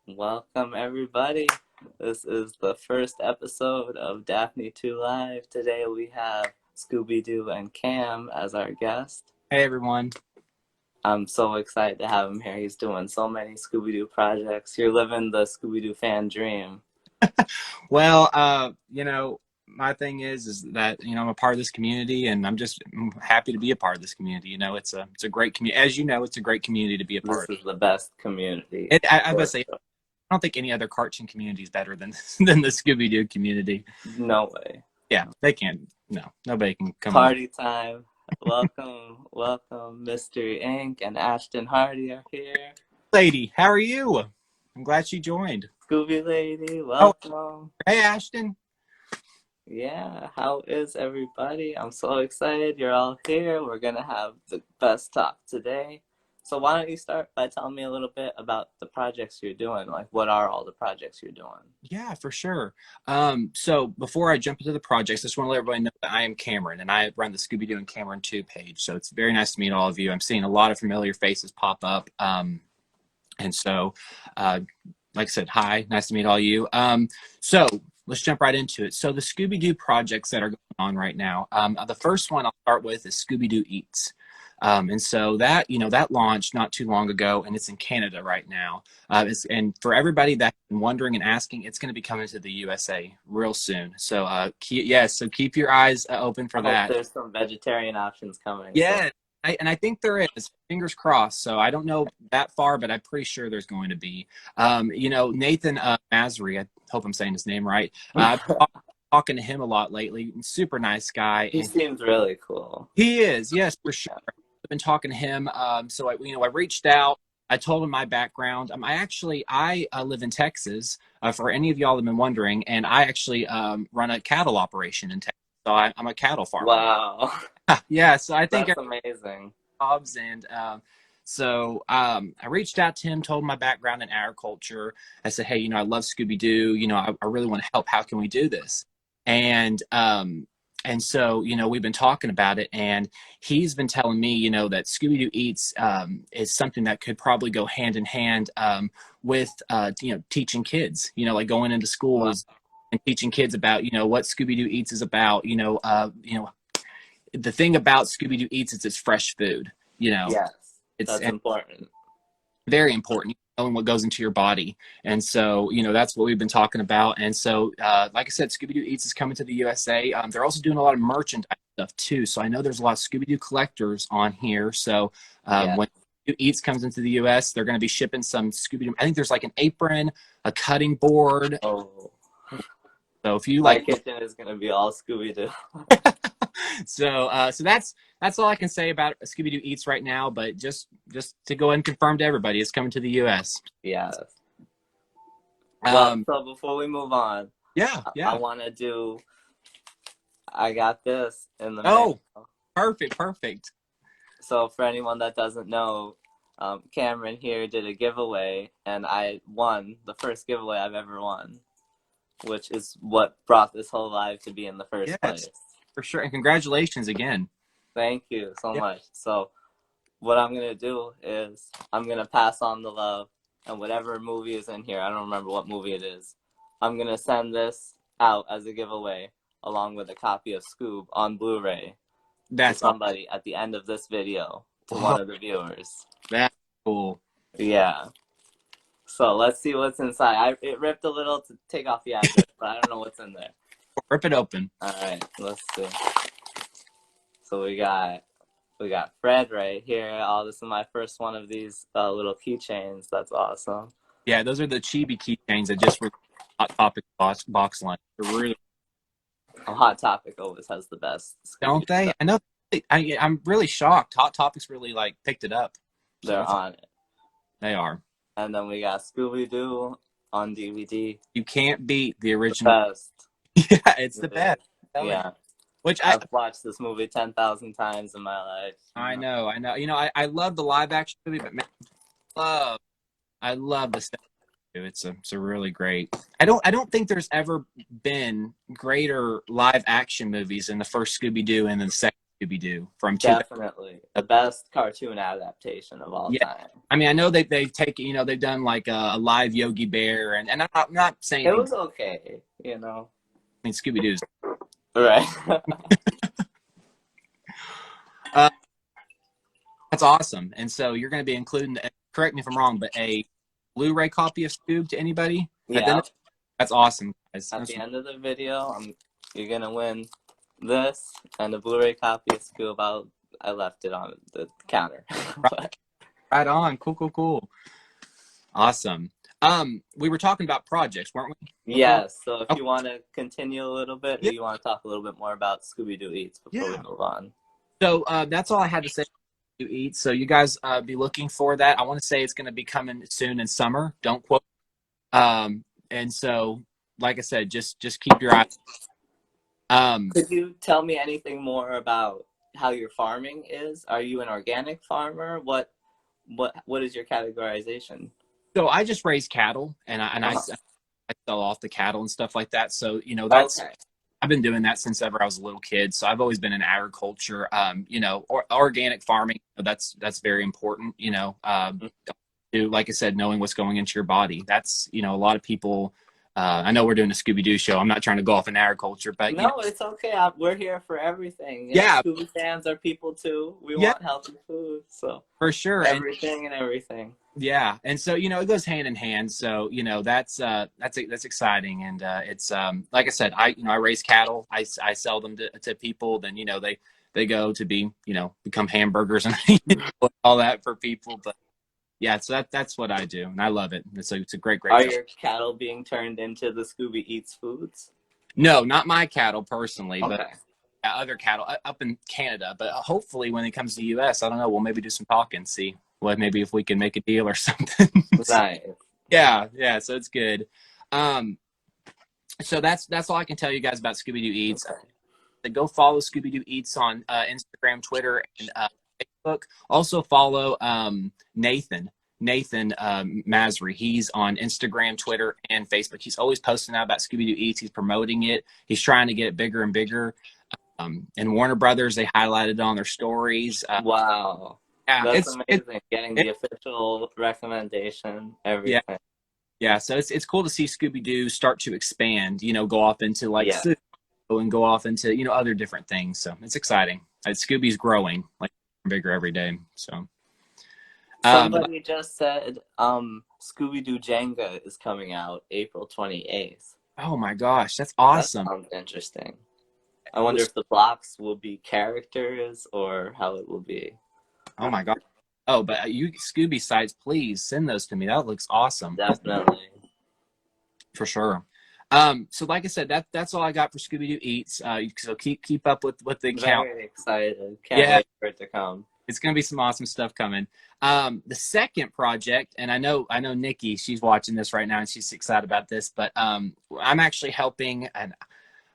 Welcome, everybody. This is the first episode of DaphneToo Live. Today we have Scooby-Doo and Cam as our guest. Hey, everyone. I'm so excited to have him here. He's doing so many Scooby-Doo projects. You're living the Scooby-Doo fan dream. Well, my thing is that, I'm a part of this community, and I'm happy to be a part of this community. It's a great community. As you know, it's a great community to be a part of. This is the best community. I would say, I don't think any other cartoon community is better than the Scooby-Doo community. No way. Yeah, they can't. No, nobody can come. Party time. Welcome, Mystery Inc. and Ashton Hardy are here. Lady, how are you? I'm glad she joined. Scooby Lady, welcome. Oh, hey, Ashton. Yeah, how is everybody? I'm so excited you're all here. We're going to have the best talk today. So why don't you start by telling me a little bit about the projects you're doing? Like, what are all the projects you're doing? Yeah, for sure. So before I jump into the projects, I just want to let everybody know that I am Cameron, and I run the Scooby-Doo and Cameron 2 page. So it's very nice to meet all of you. I'm seeing a lot of familiar faces pop up. And so, like I said, hi, nice to meet all you. So let's jump right into it. So the Scooby-Doo projects that are going on right now, the first one I'll start with is Scooby-Doo Eats. And so that launched not too long ago, and it's in Canada right now. And for everybody that's been wondering and asking, it's going to be coming to the USA real soon. So so keep your eyes open for that. There's some vegetarian options coming. Yeah. So. I think there is. Fingers crossed. So I don't know that far, but I'm pretty sure there's going to be. Nathan Masry, I hope I'm saying his name right. I've been talking to him a lot lately. Super nice guy. He seems really cool. He is, yes, for sure. I've been talking to him. So I reached out. I told him my background. I live in Texas. For any of y'all that have been wondering, and I actually run a cattle operation in Texas. So I'm a cattle farmer. Wow. Yeah, so I think that's amazing. Jobs, and I reached out to him, told him my background in agriculture. I said, hey, I love Scooby-Doo. I really want to help. How can we do this? And so we've been talking about it, and he's been telling me that Scooby-Doo Eats is something that could probably go hand in hand with teaching kids. Like going into schools. Wow. And teaching kids about, what Scooby-Doo Eats is about, the thing about Scooby-Doo Eats is it's fresh food, Yes, that's important. Very important, knowing what goes into your body. And so, that's what we've been talking about. And so, like I said, Scooby-Doo Eats is coming to the USA. They're also doing a lot of merchandise stuff too. So I know there's a lot of Scooby-Doo collectors on here. So when Scooby-Doo Eats comes into the US, they're going to be shipping some Scooby-Doo. I think there's like an apron, a cutting board. Oh. So if you my kitchen is gonna be all Scooby-Doo. So that's all I can say about Scooby-Doo Eats right now. But just to go ahead and confirm to everybody, it's coming to the U.S. Yes. So before we move on, I want to do. I got this in the mail. Perfect. So for anyone that doesn't know, Cameron here did a giveaway, and I won the first giveaway I've ever won, which is what brought this whole live to be in the first place. For sure. And congratulations again. Thank you so much. So what I'm going to do is I'm going to pass on the love, and whatever movie is in here, I don't remember what movie it is, I'm going to send this out as a giveaway along with a copy of Scoob on Blu-ray to somebody at the end of this video, to one of the viewers. That's cool. Yeah. So let's see what's inside. It ripped a little to take off the address, but I don't know what's in there. Rip it open. All right, let's see. So we got Fred right here. Oh, this is my first one of these little keychains. That's awesome. Yeah, those are the chibi keychains that just were Hot Topic box line. They're really. Hot Topic always has the best. Don't they? Stuff. I know. I'm really shocked. Hot Topic's really picked it up. They're on it. They are. And then we got Scooby-Doo on DVD. You can't beat the original. Best. Yeah, it's the best. Yeah. Which I've watched this movie 10,000 times in my life. I know. I love the live action movie, but man, I love the stuff. It's a really great. I don't think there's ever been greater live action movies than the first Scooby-Doo and then the second Scooby-Doo from two. Definitely the best cartoon adaptation of all Yeah, time. I mean, I know they've taken, they've done like a live Yogi Bear, and I'm not saying It anything. was okay, I mean, Scooby-Doo's Right. uh, that's awesome, and so you're going to be including, correct me if I'm wrong, but a Blu-ray copy of Scoob to anybody? Yeah. That's awesome, guys. At the end of the video, you're gonna win this and a Blu-ray copy of Scoob. I left it on the counter. Right on. Cool. Awesome. We were talking about projects, weren't we? Yes. So if you want to continue a little bit, Yeah. or you want to talk a little bit more about Scooby-Doo Eats before we move on. So that's all I had to say. Eat. So you guys be looking for that. I want to say it's going to be coming soon in summer. Don't quote. And so, like I said, just keep your eyes. Could you tell me anything more about how your farming is? Are you an organic farmer? What is your categorization? So I just raise cattle, and I sell off the cattle and stuff like that. So that's Okay. I've been doing that since ever I was a little kid. So I've always been in agriculture. Organic farming. That's very important. To, like I said, knowing what's going into your body. That's a lot of people. I know we're doing a Scooby-Doo show. I'm not trying to go off in agriculture, but No, it's okay. We're here for everything. Yeah. Scooby fans are people too. We Yeah. want healthy food, so for sure. everything and everything. Yeah, and so it goes hand in hand. So that's exciting, and it's like I said, I raise cattle. I sell them to people. Then they go to be become hamburgers and all that for people. But yeah, so that's what I do, and I love it. It's a great Are job. your cattle being turned into the Scooby Eats foods? No, not my cattle personally, Okay. but other cattle up in Canada. But hopefully, when it comes to the U.S., I don't know. We'll maybe do some talking, see maybe if we can make a deal or something. Right. Yeah. So it's good. So that's all I can tell you guys about Scooby-Doo Eats. Okay. Go follow Scooby-Doo Eats on Instagram, Twitter, and Facebook. Also follow Nathan Masry. He's on Instagram, Twitter, and Facebook. He's always posting out about Scooby-Doo Eats. He's promoting it. He's trying to get it bigger and bigger. And Warner Brothers, they highlighted it on their stories. Wow. Yeah, that's amazing. Getting the official recommendation, everything. Yeah. So it's cool to see Scooby-Doo start to expand. Go off into food and go off into other different things. So it's exciting. Scooby's growing like bigger every day. So somebody just said Scooby-Doo Jenga is coming out April 28th. Oh my gosh, that's awesome. That sounds interesting. I wonder if the blocks will be characters or how it will be. Oh my god. Oh, but you Scooby sites, please send those to me. That looks awesome. Definitely. For sure. So like I said, that's all I got for Scooby-Doo Eats. So keep up with the account. Very excited. Can't wait for it to come. It's gonna be some awesome stuff coming. The second project, and I know Nikki, she's watching this right now and she's excited about this, but I'm actually helping, and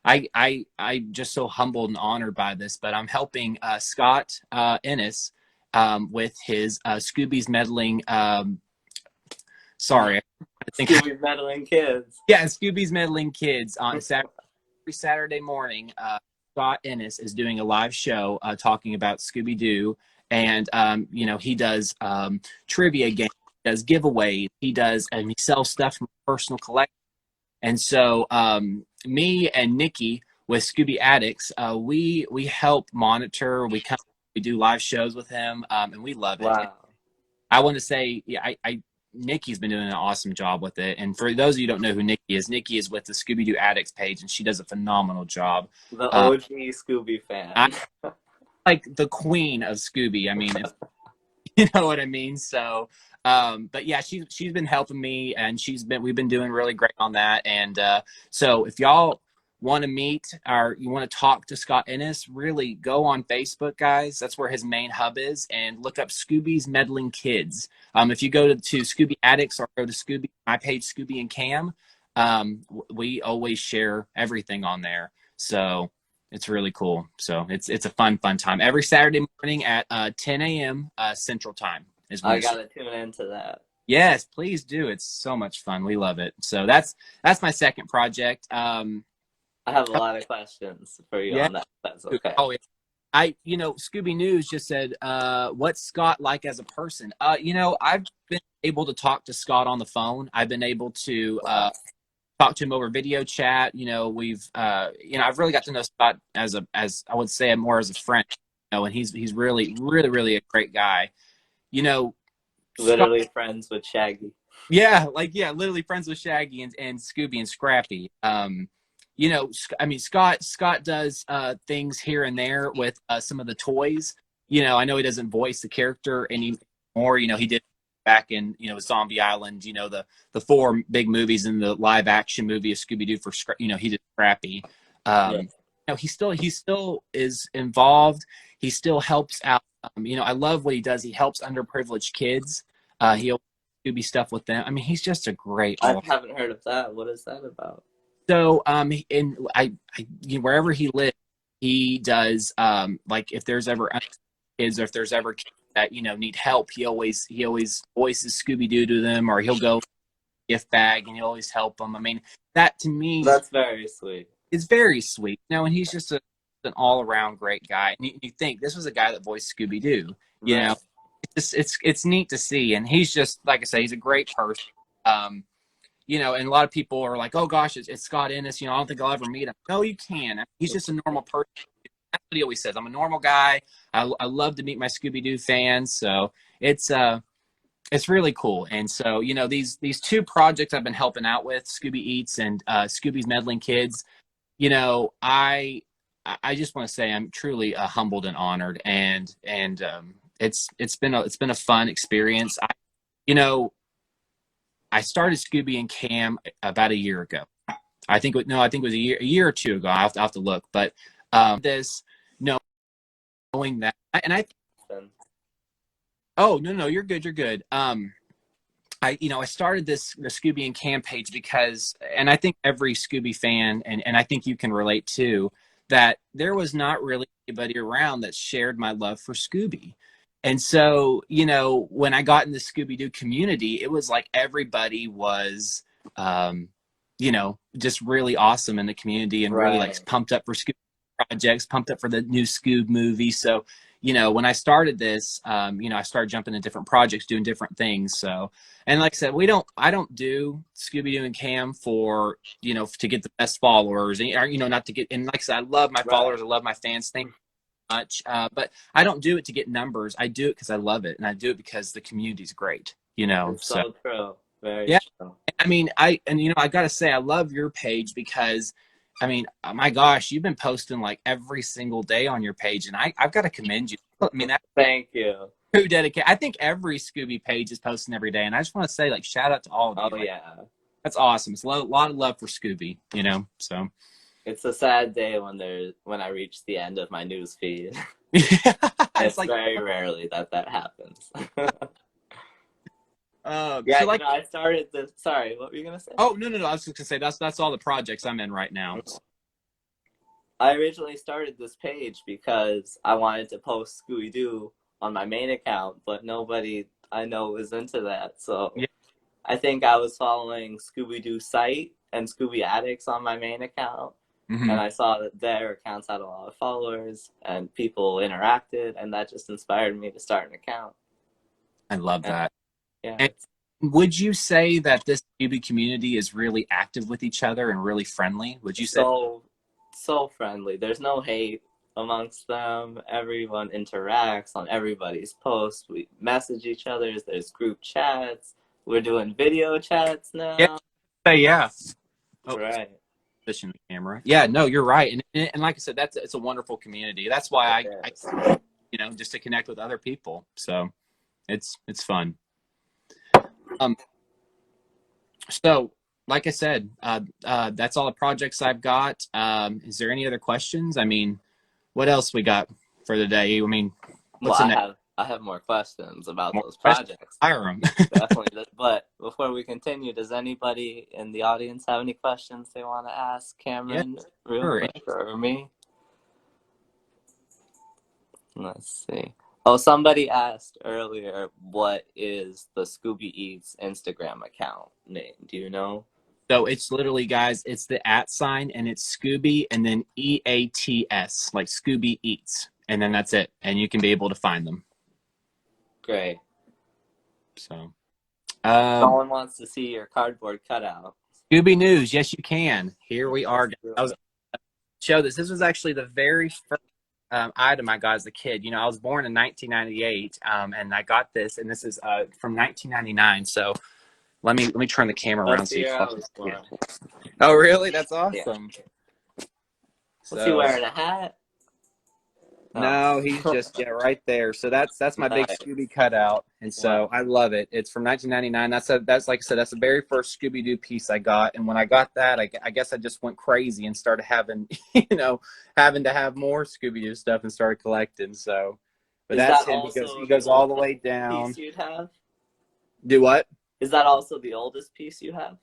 I just so humbled and honored by this, but I'm helping Scott Ennis with his Scooby's meddling. Sorry, I think Scooby's meddling kids. Yeah, Scooby's meddling kids on every Saturday morning. Scott Ennis is doing a live show talking about Scooby-Doo, and he does trivia games, he does giveaways, he sells stuff from personal collection. And so me and Nikki with Scooby Addicts, we help monitor. We do live shows with him, and we love it. Wow. I want to say, Nikki's been doing an awesome job with it. And for those of you who don't know who Nikki is with the Scooby-Doo Addicts page, and she does a phenomenal job. The OG Scooby fan. I'm like the queen of Scooby. I mean, you know what I mean? So, but yeah, she's been helping me, and we've been doing really great on that. And so if y'all want to meet or you want to talk to Scott Ennis, really go on Facebook, guys. That's where his main hub is, and look up Scooby's Meddling Kids. If you go to Scooby Addicts or go to my page, Scooby and Cam, we always share everything on there. So it's really cool. So it's a fun time. Every Saturday morning at 10 a.m. Central Time. I got to tune into that. Yes, please do. It's so much fun. We love it. So that's my second project. I have a lot of questions for you Yeah. on that. That's okay. Oh, Scooby News just said, what's Scott like as a person? I've been able to talk to Scott on the phone. I've been able to Wow. talk to him over video chat. I've really got to know Scott as I would say more as a friend. And he's really, really, really a great guy. Scott, Literally friends with Shaggy. literally friends with Shaggy and Scooby and Scrappy. Scott does things here and there with some of the toys. I know he doesn't voice the character anymore. He did back in Zombie Island. The four big movies and the live action movie of Scooby-Doo he did Scrappy. Yeah. He still is involved. He still helps out. I love what he does. He helps underprivileged kids. He'll Scooby stuff with them. I mean, he's just a great. I haven't heard of that. What is that about? So, wherever he lives, he does like if there's ever kids or if there's ever kids that need help, he always voices Scooby-Doo to them, or he'll go gift bag and he'll always help them. I mean, that to me That's very sweet. is very sweet. And he's just an all-around great guy. And you think this was a guy that voiced Scooby-Doo, Right. it's neat to see. And he's just, like I say, he's a great person. And a lot of people are like, oh gosh, it's Scott Ennis. I don't think I'll ever meet him. No, you can. He's just a normal person. That's what he always says. I'm a normal guy. I love to meet my Scooby-Doo fans. So it's really cool. And so, these two projects I've been helping out with, Scooby Eats and Scooby's Meddling Kids, I just want to say I'm truly humbled and honored, and it's been a fun experience. I started Scooby and Cam about a year ago. I think it was a year or two ago. I'll have to look, but this knowing that, and oh no, you're good. I started the Scooby and Cam page because, and I think every Scooby fan, and I think you can relate too, that there was not really anybody around that shared my love for Scooby. And so, when I got in the Scooby-Doo community, it was like everybody was, just really awesome in the community and really like pumped up for Scooby projects, pumped up for the new Scoob movie. So, when I started this, I started jumping in different projects, doing different things. So, and like I said, I don't do Scooby-Doo and Cam for, to get the best followers and, not to get, and like I said, I love my followers. I love my fans. Thank you much. But I don't do it to get numbers. I do it because I love it. And I do it because the community's great, It's so true. Very true. I mean, I got to say, I love your page because, I mean, my gosh, you've been posting like every single day on your page, and I've got to commend you. I mean, Thank you. Who dedicated? I think every Scooby page is posting every day, and I just want to say, like, shout out to all of you. Oh yeah, that's awesome. It's a lot of love for Scooby, So it's a sad day when I reach the end of my news feed. it's like very rarely that happens. Yeah, so I started this. Sorry, what were you gonna say? Oh no! I was just gonna say that's all the projects I'm in right now. I originally started this page because I wanted to post Scooby-Doo on my main account, but nobody I know was into that. So yeah. I think I was following Scooby-Doo site and Scooby Addicts on my main account, and I saw that their accounts had a lot of followers and people interacted, and that just inspired me to start an account. I love that. Yeah. And would you say that this Scooby community is really active with each other and really friendly? Would you say so friendly? There's no hate amongst them. Everyone interacts on everybody's posts. We message each other. There's group chats. We're doing video chats now. Yeah. Oh, right. Position the camera. Yeah, no, you're right. And like I said, it's a wonderful community. That's why I just to connect with other people. So it's fun. So like I said, that's all the projects I've got. Is there any other questions? I mean, what else we got for the day? I mean, I have more questions about those projects. Fire them. Definitely. But before we continue, does anybody in the audience have any questions they want to ask Cameron real quick or me? Let's see. Oh, somebody asked earlier, what is the Scooby Eats Instagram account name? Do you know? So it's literally, guys, it's the @ sign and it's Scooby and then EATS, like Scooby Eats. And then that's it. And you can be able to find them. Great. So, Someone wants to see your cardboard cutout. Scooby News. Yes, you can. Here we are. I was show this. This was actually the very first item I got as a kid. You know, I was born in 1998, and I got this, and this is from 1999. So let me turn the camera around. That's the year I was born. Oh, really? That's Yeah. awesome. Was he wearing a hat? No, he's just right there. So that's my big Scooby cutout, and so I love it. It's from 1999. That's like I said, that's the very first Scooby-Doo piece I got, and when I got that, I guess I just went crazy and started having having to have more Scooby-Doo stuff and started collecting. So, but that's him because he goes all the way down. Piece you'd have? Do what? Is that also the oldest piece you have?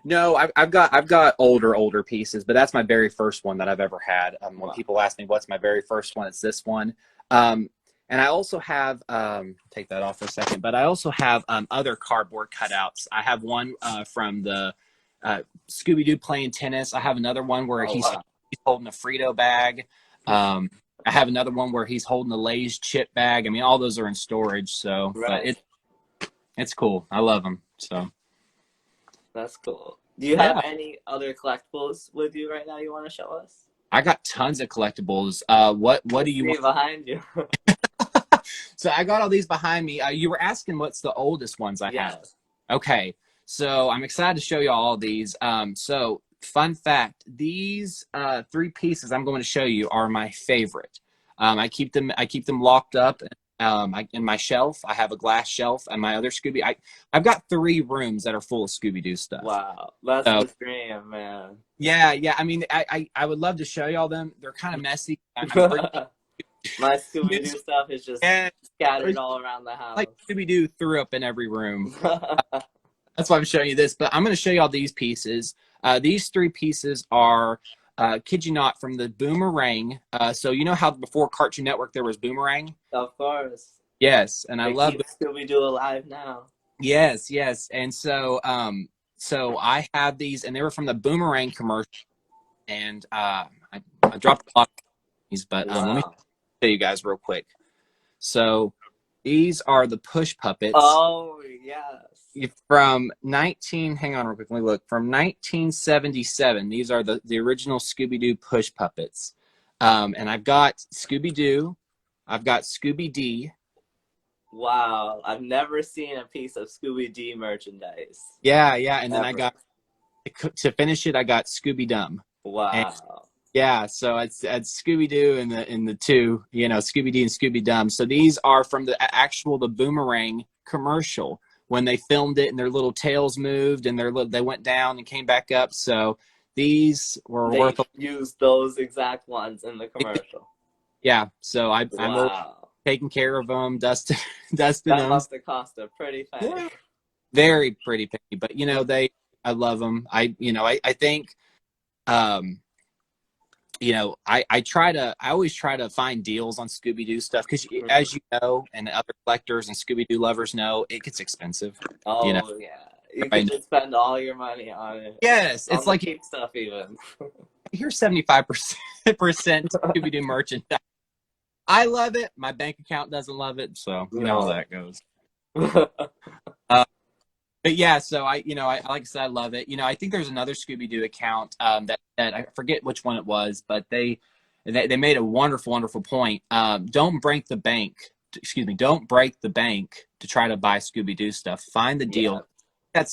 No, I've got older pieces, but that's my very first one that I've ever had. When people ask me what's my very first one, it's this one. And I also have take that off for a second, but I also have other cardboard cutouts. I have one from the Scooby-Doo playing tennis. I have another one where he's holding a Frito bag. I have another one where he's holding the Lay's chip bag. I mean, all those are in storage, so but it's cool. I love them. So. That's cool. Do you have any other collectibles with you right now you want to show us? I got tons of collectibles. What do you want behind you? So I got all these behind me. You were asking what's the oldest ones I have. Okay. So I'm excited to show you all these. So fun fact, these 3 pieces I'm going to show you are my favorite. I keep them locked up in my shelf. I have a glass shelf, and my other I've got 3 rooms that are full of Scooby-Doo stuff. Wow, that's the dream, man. Yeah. I mean, I would love to show you all them. They're kind of messy. My Scooby-Doo stuff is just scattered all around the house. Like Scooby-Doo threw up in every room. That's why I'm showing you this. But I'm going to show you all these pieces. These 3 pieces are, kid you not, from the Boomerang. So you know how before Cartoon Network there was Boomerang? Of course. Yes, and I love Scooby-Doo alive now. Yes. And so so I have these, and they were from the Boomerang commercial. And I dropped a lot of these, but let me show you guys real quick. So these are the push puppets. Oh, yes. From hang on real quick, let me look. From 1977. These are the original Scooby-Doo push puppets. And I've got Scooby-Doo. I've got Scooby-Dee. Wow, I've never seen a piece of Scooby-Dee merchandise. Yeah, and then I got, to finish it, I got Scooby-Dum. Wow. And, yeah, so it's Scooby-Doo in the 2, Scooby-Dee and Scooby-Dum. So these are from the Boomerang commercial when they filmed it and their little tails moved and they went down and came back up. So these were worth. They used those exact ones in the commercial. Yeah, so I'm taking care of them, dusting them. That must have cost a pretty penny. Yeah. Very pretty penny, but I love them. I think, I always try to find deals on Scooby-Doo stuff because, as you know, and other collectors and Scooby-Doo lovers know, it gets expensive. Oh, yeah. You can just spend all your money on it. Yes, it's like cheap stuff even. Here's 75% Scooby-Doo merchandise. I love it. My bank account doesn't love it, so you know how that goes. But yeah, so I like I said, I love it. I think there's another Scooby-Doo account that I forget which one it was, but they made a wonderful point. Don't break the bank. Excuse me. Don't break the bank to try to buy Scooby-Doo stuff. Find the deal. Yeah.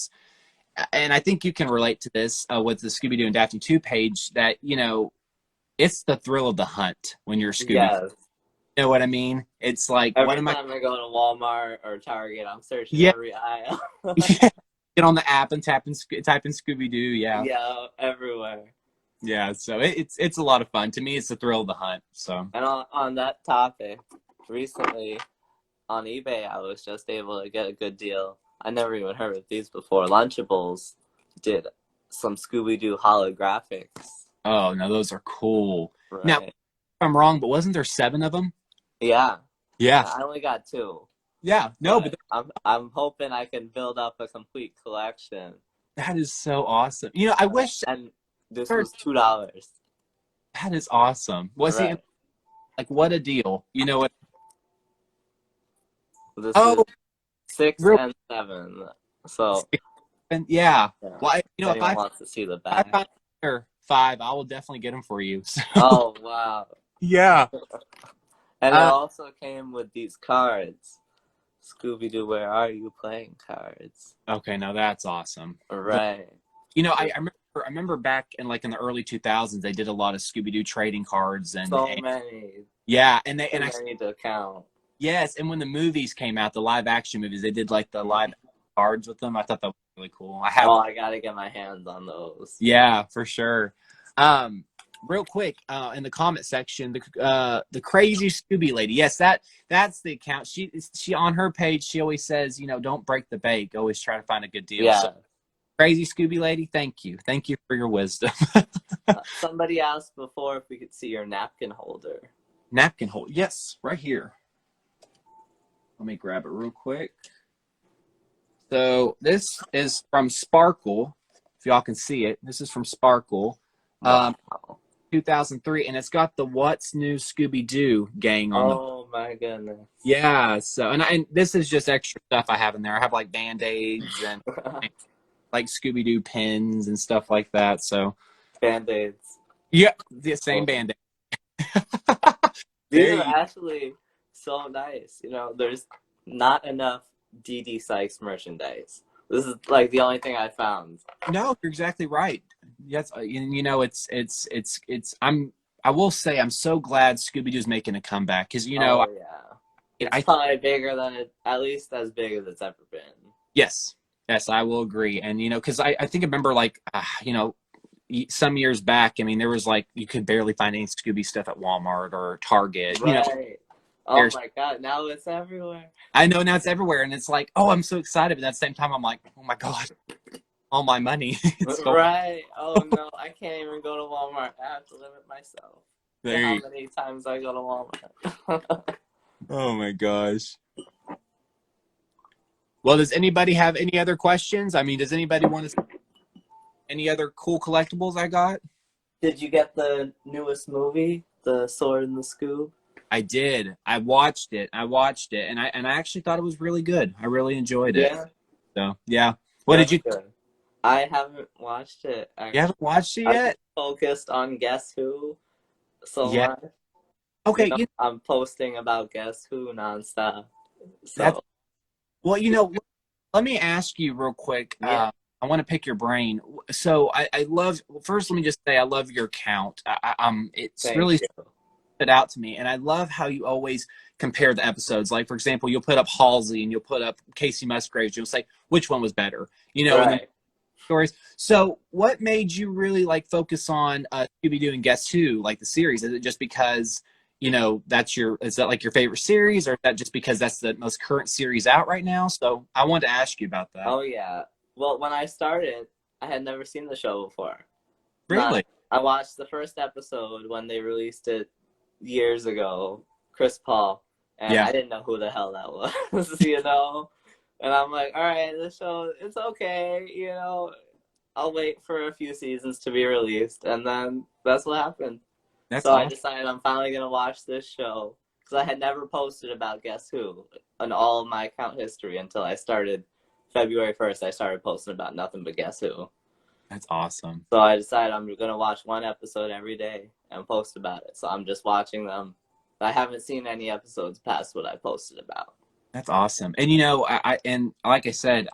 And I think you can relate to this with the Scooby-Doo and DaphneToo page. That it's the thrill of the hunt when you're Scooby. Yes. You know what I mean? It's like every time I go to Walmart or Target, I'm searching every aisle. Get on the app and type in Scooby-Doo. Yeah, everywhere. Yeah, so it's a lot of fun. To me, it's the thrill of the hunt. So, and on that topic, recently on eBay, I was just able to get a good deal. I never even heard of these before. Lunchables did some Scooby-Doo holographics. Oh no, those are cool. Right. Now, if I'm wrong, but wasn't there 7 of them? Yeah. Yeah. I only got 2. Yeah. No, but I'm hoping I can build up a complete collection. that is so awesome. You know, I wish And this was $2. that is awesome. Well, see, Right. like, what a deal. You know what? This is Oh, 6 real. and 7. So And yeah. yeah. Well, If if anyone wants to see the I back. find another 5, I will definitely get them for you. So, Oh wow. yeah. And it also came with these cards. Scooby-Doo, where are you playing cards? Okay, now that's awesome. Right. You know, I remember back in like in the early 2000s, they did a lot of Scooby-Doo trading cards So many. yeah, and Too many to count. yes, and when the movies came out, the live action movies, they did like the live cards with them. I thought that was really cool. I gotta get my hands on those. Yeah, for sure. Real quick, in the comment section, the crazy Scooby lady. Yes, that's the account. She on her page. She always says, you know, don't break the bank. Always try to find a good deal. Yeah. So, crazy Scooby lady. Thank you for your wisdom. Somebody asked before if we could see your napkin holder. Napkin holder. Yes, right here. Let me grab it real quick. So this is from Sparkle. If y'all can see it, this is from Sparkle. Wow. 2003, and it's got the What's New Scooby-Doo gang on Oh my goodness. Yeah, so and this is just extra stuff I have in there. I have like Band-Aids and like Scooby-Doo pins and stuff like that. So Band-Aids. yeah, the same Band-Aid. These are actually so nice. You know, there's not enough D.D. Sykes merchandise. This is like the only thing I found. No, you're exactly right. Yes, you know I will say I'm so glad Scooby-Doo's making a comeback because you know It's probably bigger than at least as big as it's ever been. Yes, I will agree. And you know, because I think I remember like you know, some years back. I mean, there was like you could barely find any Scooby stuff at Walmart or Target. Right. You know, oh my God! Now it's everywhere. I know now it's everywhere, and it's like, oh, I'm so excited. But at the same time, I'm like, oh my God, all my money. Right. Oh no, I can't even go to Walmart. I have to limit myself. How many times I go to Walmart? Oh my gosh. Well, does anybody have any other questions? I mean, does anybody want to see any other cool collectibles I got? Did you get the newest movie, The Sword and the Scoop? I did. I watched it, and I actually thought it was really good. I really enjoyed it. Yeah. So yeah. What did you? Good. I haven't watched it. Actually. You haven't watched it yet? I'm focused on Guess Who so Yeah. much. Okay. I'm posting about Guess Who nonstop. So. Well, you know, let me ask you real quick. Yeah. I want to pick your brain. So I love. First, let me just say I love your account. It's really stood out to me, and I love how you always compare the episodes. Like for example, you'll put up Halsey and you'll put up Casey Musgraves. You'll say which one was better. You know, right. Stories. So, what made you really like focus on Scooby-Doo and Guess Who, like the series? Is it just because you know is that like your favorite series, or is that just because that's the most current series out right now? So, I wanted to ask you about that. Oh yeah. Well, when I started, I had never seen the show before. Really? I watched the first episode when they released it years ago. Chris Paul, and I didn't know who the hell that was. You know. And I'm like, all right, this show, it's okay, you know. I'll wait for a few seasons to be released, and then that's what happened. So awesome. I decided I'm finally going to watch this show, because I had never posted about Guess Who in all of my account history until I started February 1st. I started posting about nothing but Guess Who. That's awesome. So I decided I'm going to watch one episode every day and post about it. So I'm just watching them. I haven't seen any episodes past what I posted about. That's awesome. And you know, and like I said,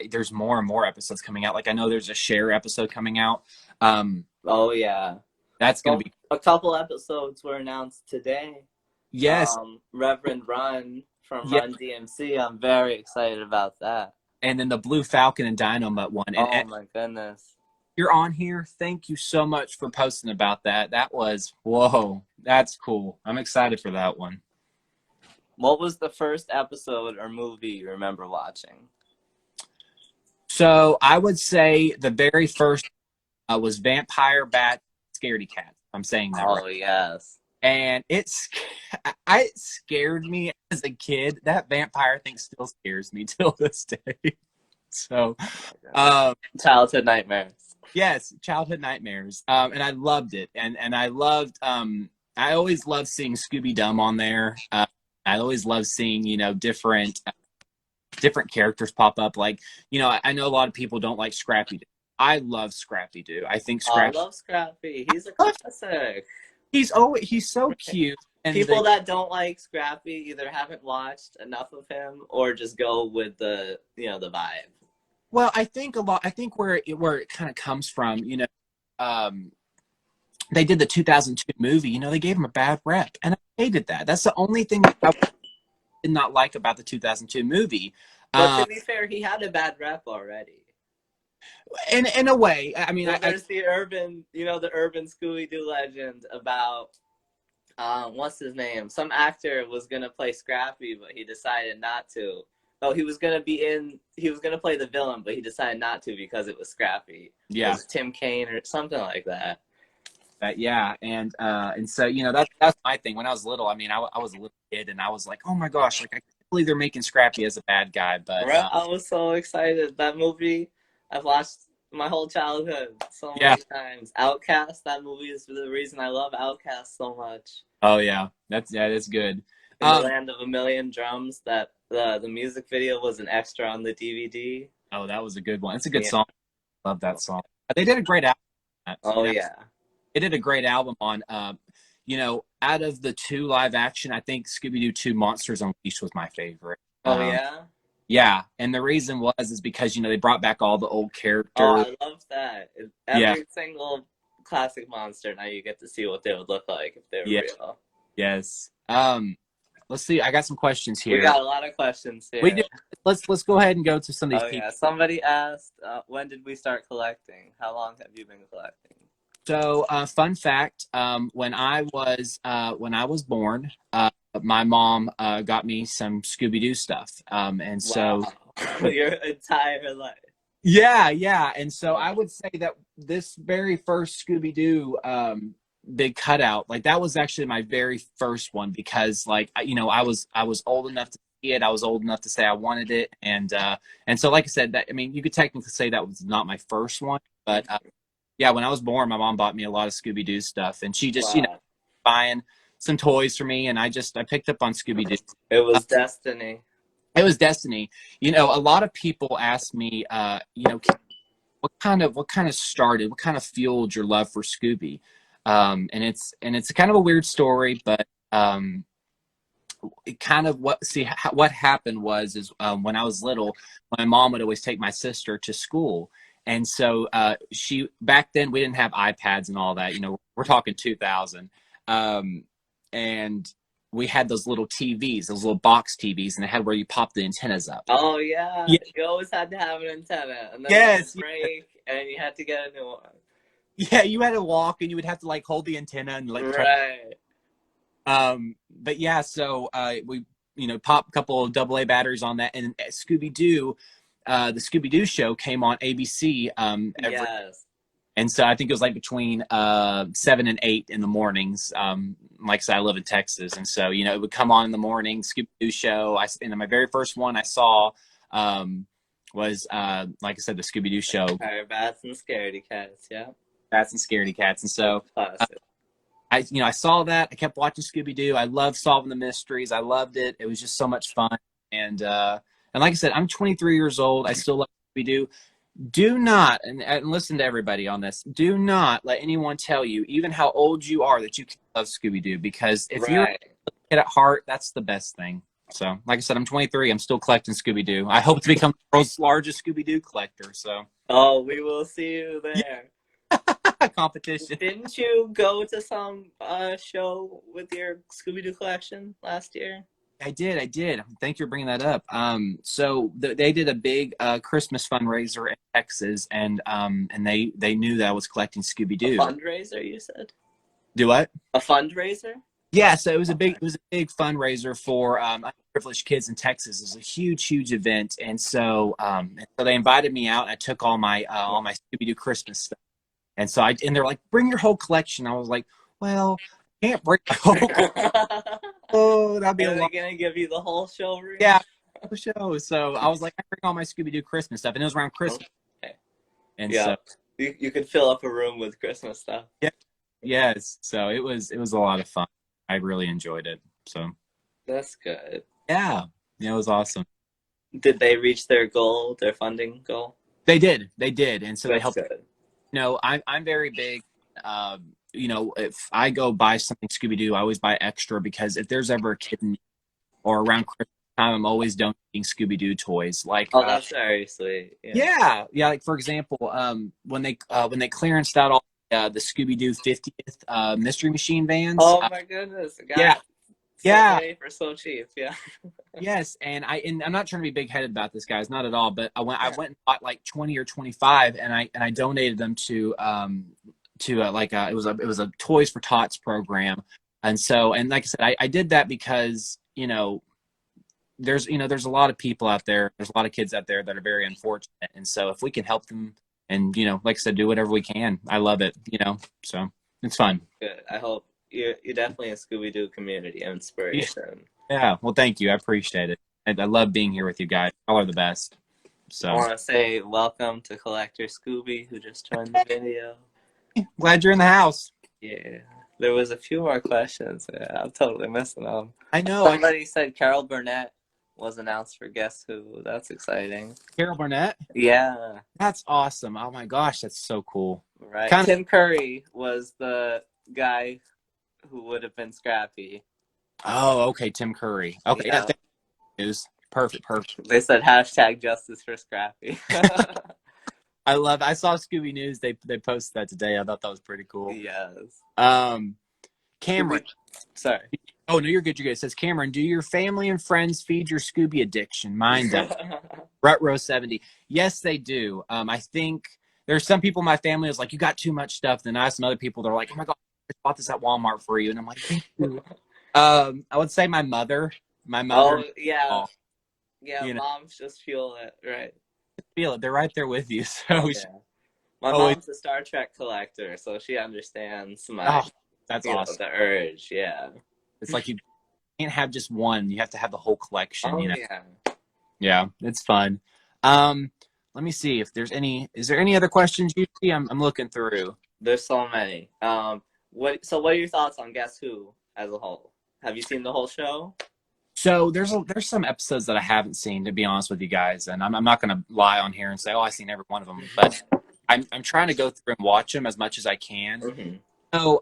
there's more and more episodes coming out. Like I know there's a Cher episode coming out. Oh yeah. That's going to be a couple episodes were announced today. Yes. Reverend Run from Run DMC. I'm very excited about that. And then the Blue Falcon and Dynamite one. And, my goodness. You're on here. Thank you so much for posting about that. That was whoa. That's cool. I'm excited for that one. What was the first episode or movie you remember watching? So I would say the very first was Vampire Bat Scaredy Cat. I'm saying that right. Oh, yes. And it scared me as a kid. That vampire thing still scares me till this day. So, um, Childhood nightmares. yes, childhood nightmares. And I loved it. And I loved I always loved seeing Scooby Dum on there. I always loved seeing, different characters pop up. Like, I know a lot of people don't like Scrappy Doo. I love Scrappy Doo. I think Oh, I Scrappy love Scrappy. He's a classic. he's so cute. And People that don't like Scrappy either haven't watched enough of him or just go with the the vibe. well, I think where it kind of comes from, um, they did the 2002 movie. They gave him a bad rep, and I hated that. That's the only thing that I did not like about the 2002 movie. But to be fair, he had a bad rep already. In a way, I mean, So there's the urban, the urban Scooby-Doo legend about what's his name? Some actor was gonna play Scrappy, but he decided not to. Oh, he was gonna play the villain, but he decided not to because it was Scrappy. Yeah, it was Tim Kaine or something like that. Yeah, and so that's my thing. When I was little, I mean, I was a little kid, and I was like, oh my gosh, like I can't believe they're making Scrappy as a bad guy. But I was so excited. That movie, I've watched my whole childhood so many times. Outcast, that movie is the reason I love Outcast so much. Oh yeah, that's good. In the Land of a Million Drums, that the music video was an extra on the DVD. Oh, that was a good one. It's a good song. Love that song. They did a great album. Oh yeah. They did a great album on, out of the 2 live action, I think Scooby-Doo 2 Monsters Unleashed was my favorite. Oh yeah? Yeah, and the reason is because, they brought back all the old characters. Oh, I love that. Every single classic monster, now you get to see what they would look like if they were real. Yes. Let's see. I got some questions here. We got a lot of questions here. We do. Let's go ahead and go to some of these people. Yeah. Somebody asked, when did we start collecting? How long have you been collecting? So, fun fact: when I was born, my mom got me some Scooby-Doo stuff, and so your entire life. Yeah, and so I would say that this very first Scooby-Doo big cutout, like that was actually my very first one because, like, I was old enough to see it, I was old enough to say I wanted it, and so, like I said, that, I mean, you could technically say that was not my first one, but. Yeah, when I was born, my mom bought me a lot of Scooby-Doo stuff, and she just, buying some toys for me, and I picked up on Scooby-Doo. It was destiny. It was destiny. A lot of people ask me, what kind of fueled your love for Scooby? And it's kind of a weird story, but what happened was when I was little, my mom would always take my sister to school. And so back then we didn't have iPads and all that, we're talking 2000. And we had those little TVs, those little box TVs, and they had where you pop the antennas up. Oh yeah. You always had to have an antenna, and then it would break, and you had to get a new one. Yeah, you had to walk, and you would have to like hold the antenna and like but yeah, so we pop a couple of AA batteries on that, and Scooby-Doo. The Scooby-Doo show came on ABC and so I think it was like between 7 and 8 in the mornings. Like I said, I live in Texas, and so it would come on in the morning, Scooby-Doo show. And my very first one I saw was like I said, the Scooby-Doo show. Bats and Scaredy Cats, yeah. Bats and Scaredy Cats, and so I saw that. I kept watching Scooby-Doo. I loved solving the mysteries. I loved it. It was just so much fun, and like I said, I'm 23 years old. I still love Scooby-Doo. Do not, and listen to everybody on this, do not let anyone tell you, even how old you are, that you can love Scooby-Doo, because if you're a kid at heart, that's the best thing. So, like I said, I'm 23. I'm still collecting Scooby-Doo. I hope to become the world's largest Scooby-Doo collector. So. Oh, we will see you there. Competition. Didn't you go to some show with your Scooby-Doo collection last year? I did. Thank you for bringing that up. So they did a big Christmas fundraiser in Texas, and they knew that I was collecting Scooby-Doo. A fundraiser, you said? Do what? A fundraiser? Yeah. So it was a big fundraiser for underprivileged kids in Texas. It was a huge event, and so they invited me out. And I took all my Scooby-Doo Christmas stuff, and so and they're like, bring your whole collection. I was like, well, I can't bring my whole collection. Oh, that'd be Are a they lot. gonna give you the whole showroom? Yeah, the show. So I was like, I bring all my Scooby-Doo Christmas stuff, and it was around Christmas, Okay. and Yeah. so You could fill up a room with Christmas stuff. yeah, yes. So it was a lot of fun. I really enjoyed it. So That's good. yeah, it was awesome. Did they reach their goal, their funding goal? They did, and so they That's helped. good. I'm very big. If I go buy something Scooby Doo, I always buy extra because if there's ever a kid in, or around Christmas time, I'm always donating Scooby Doo toys. Like, Oh, that's very sweet. Yeah. yeah. Like for example, when they clearanced out all the Scooby Doo 50th Mystery Machine vans. Oh my goodness. Yeah, God, so yeah. many for so cheap. Yeah. Yes, and I'm not trying to be big headed about this, guys, not at all. But I went and bought like 20 or 25, and I donated them to it was a Toys for Tots program, and so and like I said, I did that because there's a lot of people out there, there's a lot of kids out there that are very unfortunate, and so if we can help them, and like I said, do whatever we can, I love it, so it's fun. Good. I hope you're definitely a Scooby Doo community inspiration. Yeah, well, thank you. I appreciate it. I love being here with you guys. Y'all are the best. I So want to say welcome to Collector Scooby, who just joined the video. glad you're in the house. Yeah. There was a few more questions. Yeah, I'm totally missing them. I know. Somebody said Carol Burnett was announced for Guess Who. That's exciting. Carol Burnett. Yeah. That's awesome. Oh my gosh, that's so cool. Right. Kind of- Tim Curry was the guy who would have been Scrappy. Oh, okay, Tim Curry. Okay, Yeah. news. Perfect. They said hashtag justice for Scrappy. I saw Scooby News. They posted that today. I thought that was pretty cool. Yes. Cameron. Sorry. Oh no, you're good. You're good. It says Cameron, do your family and friends feed your Scooby addiction? Mine does. Rut 70. Yes, they do. I think there's some people in my family is like, you got too much stuff. Then I have some other people that are like, oh my god, I just bought this at Walmart for you, and I'm like, thank you. I would say my mother. Oh yeah. Oh, Yeah, moms just feel it, right? feel it. They're right there with you. So Yeah. My mom's a Star Trek collector, so she understands my that's awesome. the urge. Yeah. It's like you can't have just one. You have to have the whole collection. Oh, yeah. Yeah, it's fun. Let me see if there's any. Is there any other questions you see? I'm looking through. There's so many. What are your thoughts on Guess Who as a whole? Have you seen the whole show? So there's some episodes that I haven't seen, to be honest with you guys, and I'm not going to lie on here and say, oh, I've seen every one of them, but I'm trying to go through and watch them as much as I can. Mm-hmm. So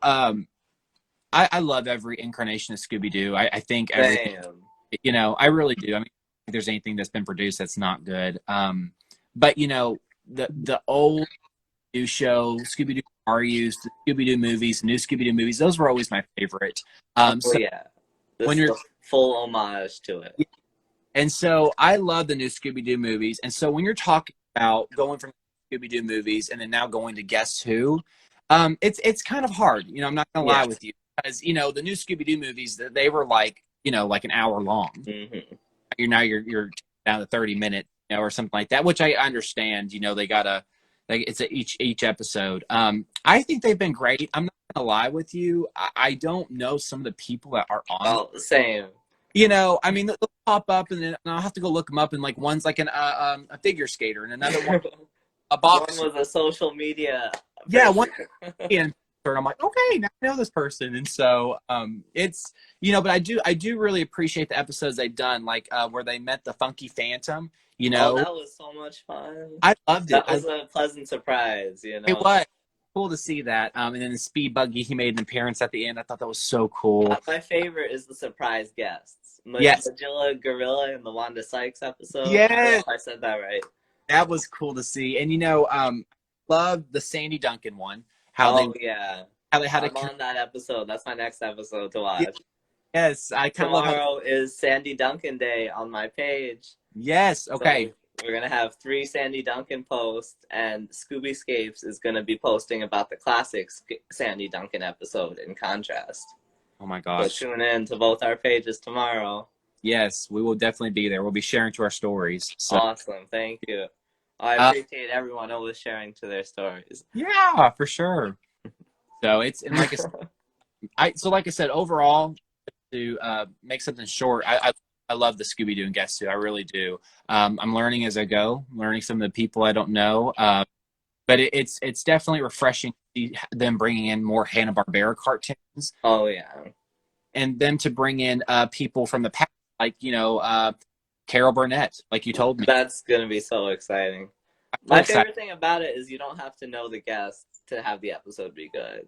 I love every incarnation of Scooby-Doo. I think everything, I really do. I mean, if there's anything that's been produced that's not good. But the old new show, Scooby-Doo RUs, the Scooby-Doo movies, new Scooby-Doo movies, those were always my favorite. When you're full homage to it. And so I love the new Scooby-Doo movies. And so when you're talking about going from Scooby-Doo movies and then now going to Guess Who, it's kind of hard. I'm not going to lie with you, because the new Scooby-Doo movies, they were like an hour long. Mm-hmm. You're down to 30 minutes, or something like that, which I understand. They gotta, it's each episode. I think they've been great. I'm not gonna lie with you. I don't know some of the people that are on. Oh, same. I mean, they'll pop up, and then I'll have to go look them up. And like one's like a figure skater, and another one a boxer. One was a social media. Yeah, one. And I'm like, okay, now I know this person, and so it's but I do really appreciate the episodes they've done, like where they met the Funky Phantom. Oh, that was so much fun. I loved it. That was a pleasant surprise. It was cool to see that. And then the Speed Buggy, he made an appearance at the end. I thought that was so cool. My favorite is the surprise guests. Yes, Magilla Gorilla in the Wanda Sykes episode. Yes, I said that right. That was cool to see. And love the Sandy Duncan one. How they had I'm on that episode. That's my next episode to watch. Yes, I kind of love Tomorrow is Sandy Duncan Day on my page. Yes, okay. So we're going to have 3 Sandy Duncan posts, and Scooby-Scapes is going to be posting about the classic Sandy Duncan episode in contrast. Oh my gosh. So tune in to both our pages tomorrow. Yes, we will definitely be there. We'll be sharing to our stories. So. Awesome. Thank you. I appreciate everyone always sharing to their stories. Yeah, for sure. So like I said, overall, to make something short, I love the Scooby-Doo and Guess Who. I really do. I'm learning as I go, learning some of the people I don't know. But it's definitely refreshing to see them bringing in more Hanna-Barbera cartoons. Oh yeah. And them to bring in people from the past, like, Carol Burnett, like you told me. That's gonna be so exciting. My favorite thing about it is you don't have to know the guest to have the episode be good.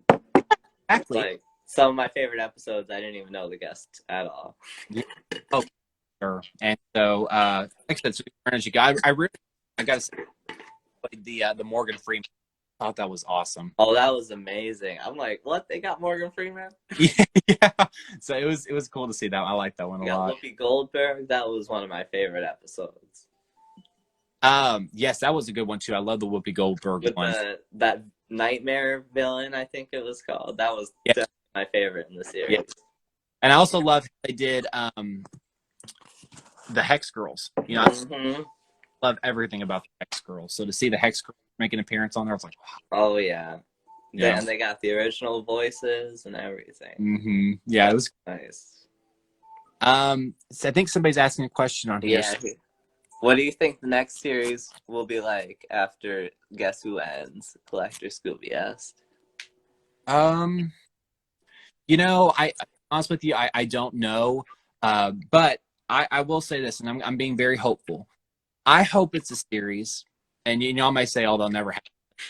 Exactly. Like some of my favorite episodes, I didn't even know the guest at all. Yeah. Oh, sure. And so, like I said, so energy guy. I gotta say, played the Morgan Freeman. I thought that was awesome. Oh, that was amazing. I'm like, what? They got Morgan Freeman? Yeah. So it was cool to see that. I like that one a lot. Whoopi Goldberg. That was one of my favorite episodes. Yes, that was a good one too. I love the Whoopi Goldberg With one. that nightmare villain, I think it was called. That was definitely my favorite in the series. Yeah. And I also love how they did the Hex Girls. I love everything about the Hex Girls. So to see the Hex Girls make an appearance on there, I was like, wow. Oh yeah. And they got the original voices and everything. Yeah, it was nice. So I think somebody's asking a question on here. Yeah. What do you think the next series will be like after Guess Who ends? Collector Scooby asked. I honest with you, I don't know. But I will say this, and I'm being very hopeful. I hope it's a series, and I might say, oh, they'll never have.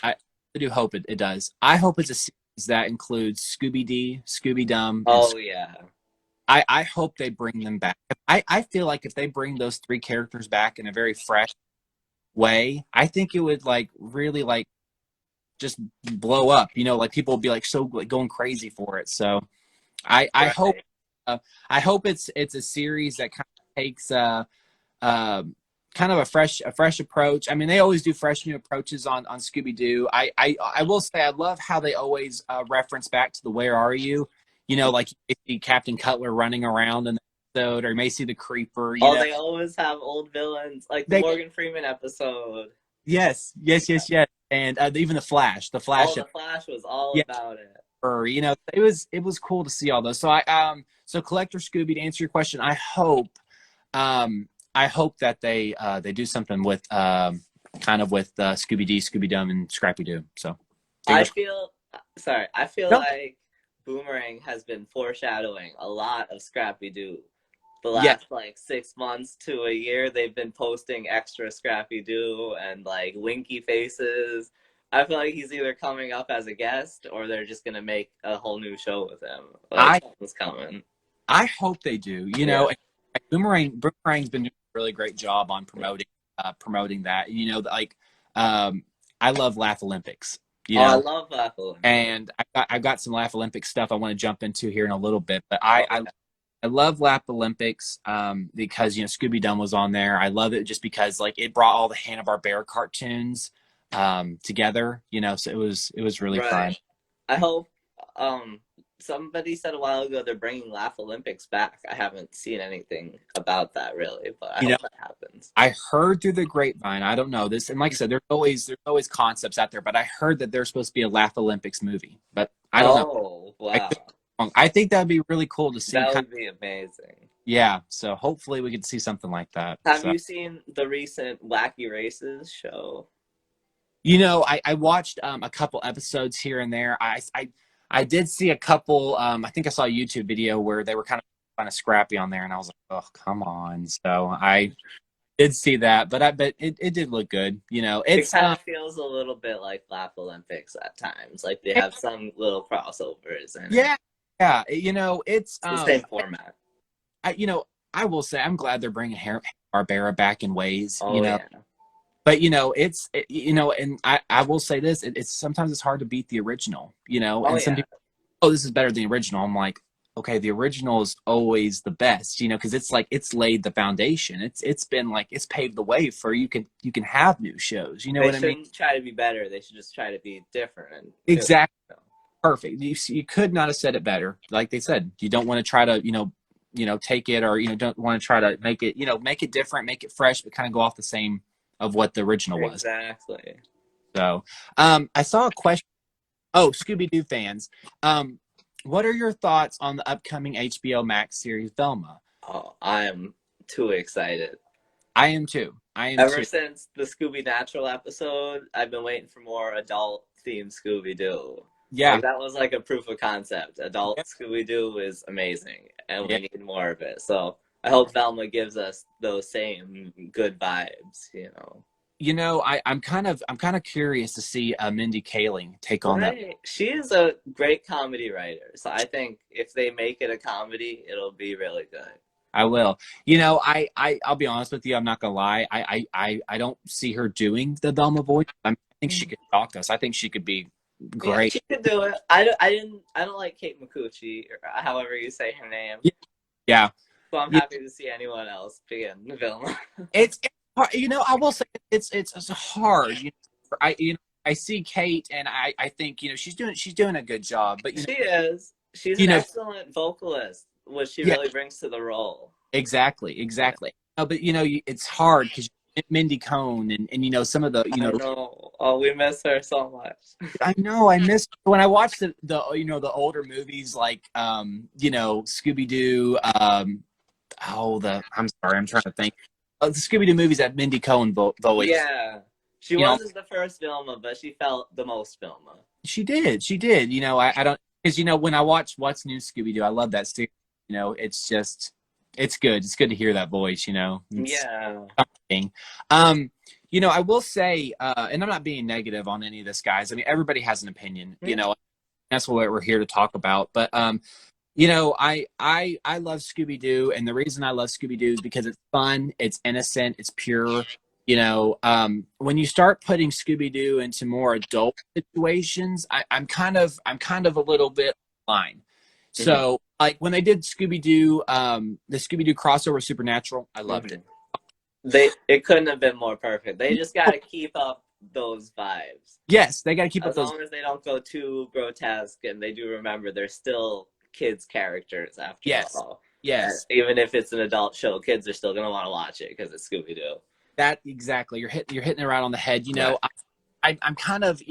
I do hope it does. I hope it's a series that includes Scooby-Doo, Scooby-Dum. Oh yeah. I hope they bring them back. I feel like if they bring those three characters back in a very fresh way, I think it would really just blow up. Like people would be going crazy for it. So I hope it's a series that kind of takes kind of a fresh approach. I mean, they always do fresh new approaches on Scooby-Doo. I will say I love how they always reference back to the Where Are You? Like you see Captain Cutler running around in the episode, or you may see the Creeper. They always have old villains, like the Morgan Freeman episode. Yes. And even the Flash. The Flash was all about it. Or it was cool to see all those. So so Collector Scooby, to answer your question, I hope that they do something with kind of with Scooby-Doo, Scooby-Dum, and Scrappy-Doo. So I feel like Boomerang has been foreshadowing a lot of Scrappy-Doo. The last 6 months to a year, they've been posting extra Scrappy-Doo and Winky faces. I feel like he's either coming up as a guest or they're just gonna make a whole new show with him. Something's coming. I hope they do. Boomerang's been doing a really great job on promoting that. I love Laugh Olympics. I love Laugh Olympics. And I've got some Laugh Olympics stuff I want to jump into here in a little bit. But I love Laugh Olympics because Scooby-Dum was on there. I love it just because it brought all the Hanna-Barbera cartoons together. So it was really fun. I hope somebody said a while ago they're bringing Laugh Olympics back. I haven't seen anything about that really, but I hope that happens. I heard through the grapevine. I don't know this, and like I said, there's always concepts out there. But I heard that there's supposed to be a Laugh Olympics movie, but I don't know. Wow! I think that'd be really cool to see. That would be amazing. Yeah, so hopefully we can see something like that. Have you seen the recent Wacky Races show? I watched a couple episodes here and there. I did see a couple. I think I saw a YouTube video where they were kind of Scrappy on there, and I was like, "Oh, come on!" So I did see that, but it did look good. It kind of feels a little bit like Laugh Olympics at times. They have some little crossovers. Yeah. It's the same format. I will say I'm glad they're bringing Barbera back in ways. Yeah. But and I will say this: it's sometimes it's hard to beat the original. And some people, this is better than the original. I'm like, okay, the original is always the best. Because it's laid the foundation. It's been it's paved the way for you can have new shows. You know what I mean? They shouldn't try to be better. They should just try to be different. Exactly. Perfect. You could not have said it better. Like they said, you don't want to try to take it or don't want to try to make it make it different, make it fresh, but kind of go off the same of what the original was. Exactly. So, I saw a question. Oh, Scooby-Doo fans. What are your thoughts on the upcoming HBO Max series Velma? Oh, I am too excited. I am too. I am Ever too. since the Scooby Natural episode, I've been waiting for more adult themed Scooby-Doo. Yeah. Like that was like a proof of concept. Adult Scooby-Doo is amazing, and Yeah. we need more of it. So I hope Velma gives us those same good vibes. You know, I'm kind of curious to see Mindy Kaling take on that. right? She is a great comedy writer, so I think if they make it a comedy, it'll be really good. I will. I'll be honest with you. I'm not gonna lie. I don't see her doing the Velma voice. I think she could talk to us. I think she could be Yeah, great. she could do it. I don't like Kate McCucci, or however you say her name. Yeah. So I'm Yeah. happy to see anyone else be in the film. It's hard. I will say it's hard. I see Kate and I think she's doing a good job. But She is. She's you an know excellent vocalist, which she yeah, really brings to the role. Yeah. exactly. But it's hard because Mindy Cohn and some of the I know. Oh, we miss her so much. I know I miss when I watched the older movies like Scooby Doo. I'm sorry, I'm trying to think. The Scooby Doo movies that Mindy Cohn voiced. Yeah. She You know, wasn't the first Vilma, but she felt the most Vilma. she did. I don't because when I watch What's New Scooby Doo, I love that series. It's just it's good. It's good to hear that voice. It's Yeah. something. I will say, and I'm not being negative on any of this, guys. I mean, everybody has an opinion. That's what we're here to talk about. But I love Scooby Doo, and the reason I love Scooby Doo is because it's fun, it's innocent, it's pure. When you start putting Scooby Doo into more adult situations, I'm kind of a little bit line. Mhm. So like when they did Scooby Doo, the Scooby Doo crossover Supernatural, I loved it. Mhm. It couldn't have been more perfect. They just got to keep up those vibes. Yes, they got to keep up As those. long as they don't go too grotesque, and they do remember they're still kids characters after Yes, all. And yes, even if it's an adult show, kids are still gonna want to watch it because it's Scooby Doo. that exactly. You're hitting it right on the head. Right. I'm kind of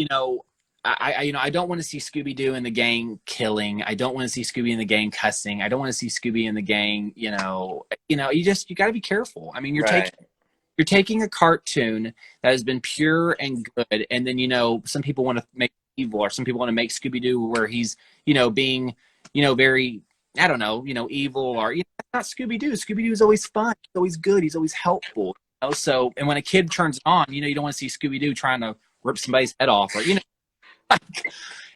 I don't want to see Scooby Doo in the gang killing. I don't want to see Scooby in the gang cussing. I don't want to see Scooby in the gang. You got to be careful. I mean, Right. you're taking a cartoon that has been pure and good, and then some people want to make evil, or some people want to make Scooby Doo where he's being very I don't know evil, or not Scooby Doo. Scooby Doo is always fun. He's always good. He's always helpful. So and when a kid turns it on, you don't want to see Scooby Doo trying to rip somebody's head off, or it's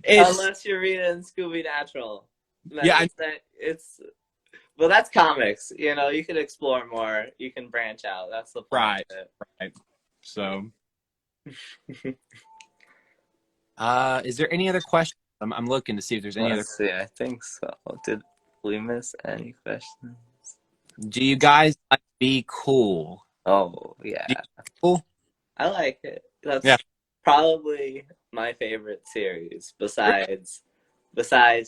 Unless you're reading Scooby Natural, then yeah, it's well, that's comics. You can explore more. You can branch out. That's the point right, of it. right. So, is there any other questions? I'm looking to see if there's any other. Let's see. I think so. Did we miss any questions? Do you guys like Be Cool? Oh yeah, Do you cool? I like it. Yeah. That's probably my favorite series besides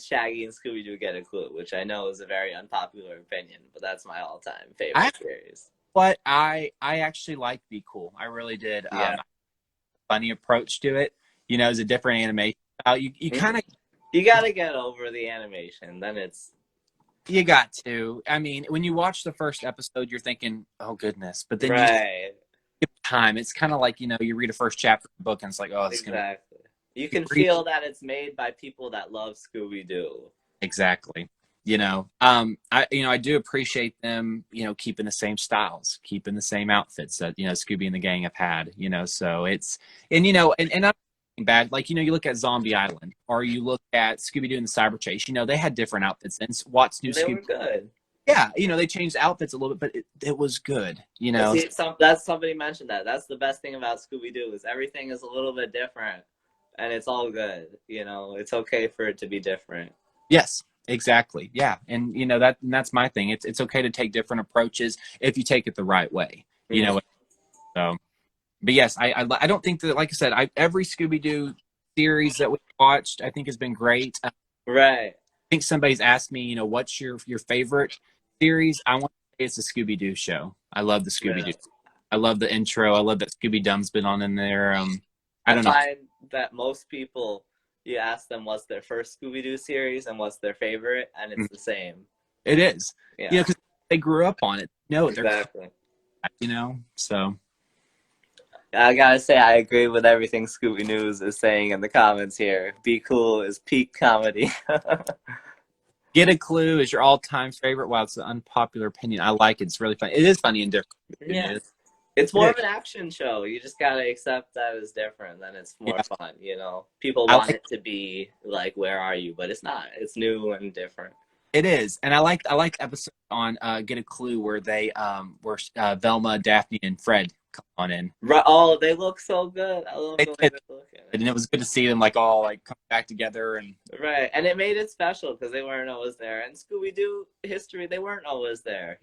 Shaggy and Scooby Doo Get a Clue, which I know is a very unpopular opinion, but that's my all-time I favorite series. But I actually like Be Cool. I really did. Yeah. Funny approach to it. It's a different animation style. You kind of You gotta get over the animation, then it's you got to. I mean, when you watch the first episode, you're thinking, "Oh goodness," but then you right. give time. It's kind of like you read a first chapter of the book, and it's like, "Oh, it's gonna Exactly. You can be feel that it's made by people that love Scooby Doo. exactly." I do appreciate them, keeping the same styles, keeping the same outfits that Scooby and the gang have had. So it's and I'm not bad. Like you look at Zombie Island, or you look at Scooby Doo and the Cyber Chase. They had different outfits. And What's New They were Scooby? good. Yeah, they changed outfits a little bit, but it was good. See, that's somebody mentioned that. That's the best thing about Scooby Doo is everything is a little bit different, and it's all good. It's okay for it to be different. Yes, exactly. Yeah, and that's my thing. It's okay to take different approaches if you take it the right way. So. But yes, I don't think that, like I said, every Scooby Doo series that we watched, I think has been great. I Right. think somebody's asked me, what's your favorite series? I want to say it's the Scooby Doo show. I love the Scooby Doo. Yeah. I love the intro. I love that Scooby Dumb's been on in there. I don't know. find that most people you ask them what's their first Scooby-Doo series and what's their favorite, and it's Mm. the same. It is. Yeah, Because they grew up on it. No, they're exactly. so. I gotta say, I agree with everything Scooby News is saying in the comments here. Be Cool is peak comedy. Get a Clue is your all-time favorite. Wow, it's an unpopular opinion. I like it. It's really fun. It is funny and different. Yeah. It It's more is. of an action show. You just gotta accept that it's different, then it's more Yeah, fun, People I want like it to be like Where Are You? But it's not. It's new and different. it is, and I like the episode on Get a Clue where they where Velma, Daphne, and Fred come on in. Right. Oh, they look so good. I love They the way did, they look in it. and it was good to see them like all like come back together and Right. And it made it special because they weren't always there. And Scooby-Doo history, they weren't always there,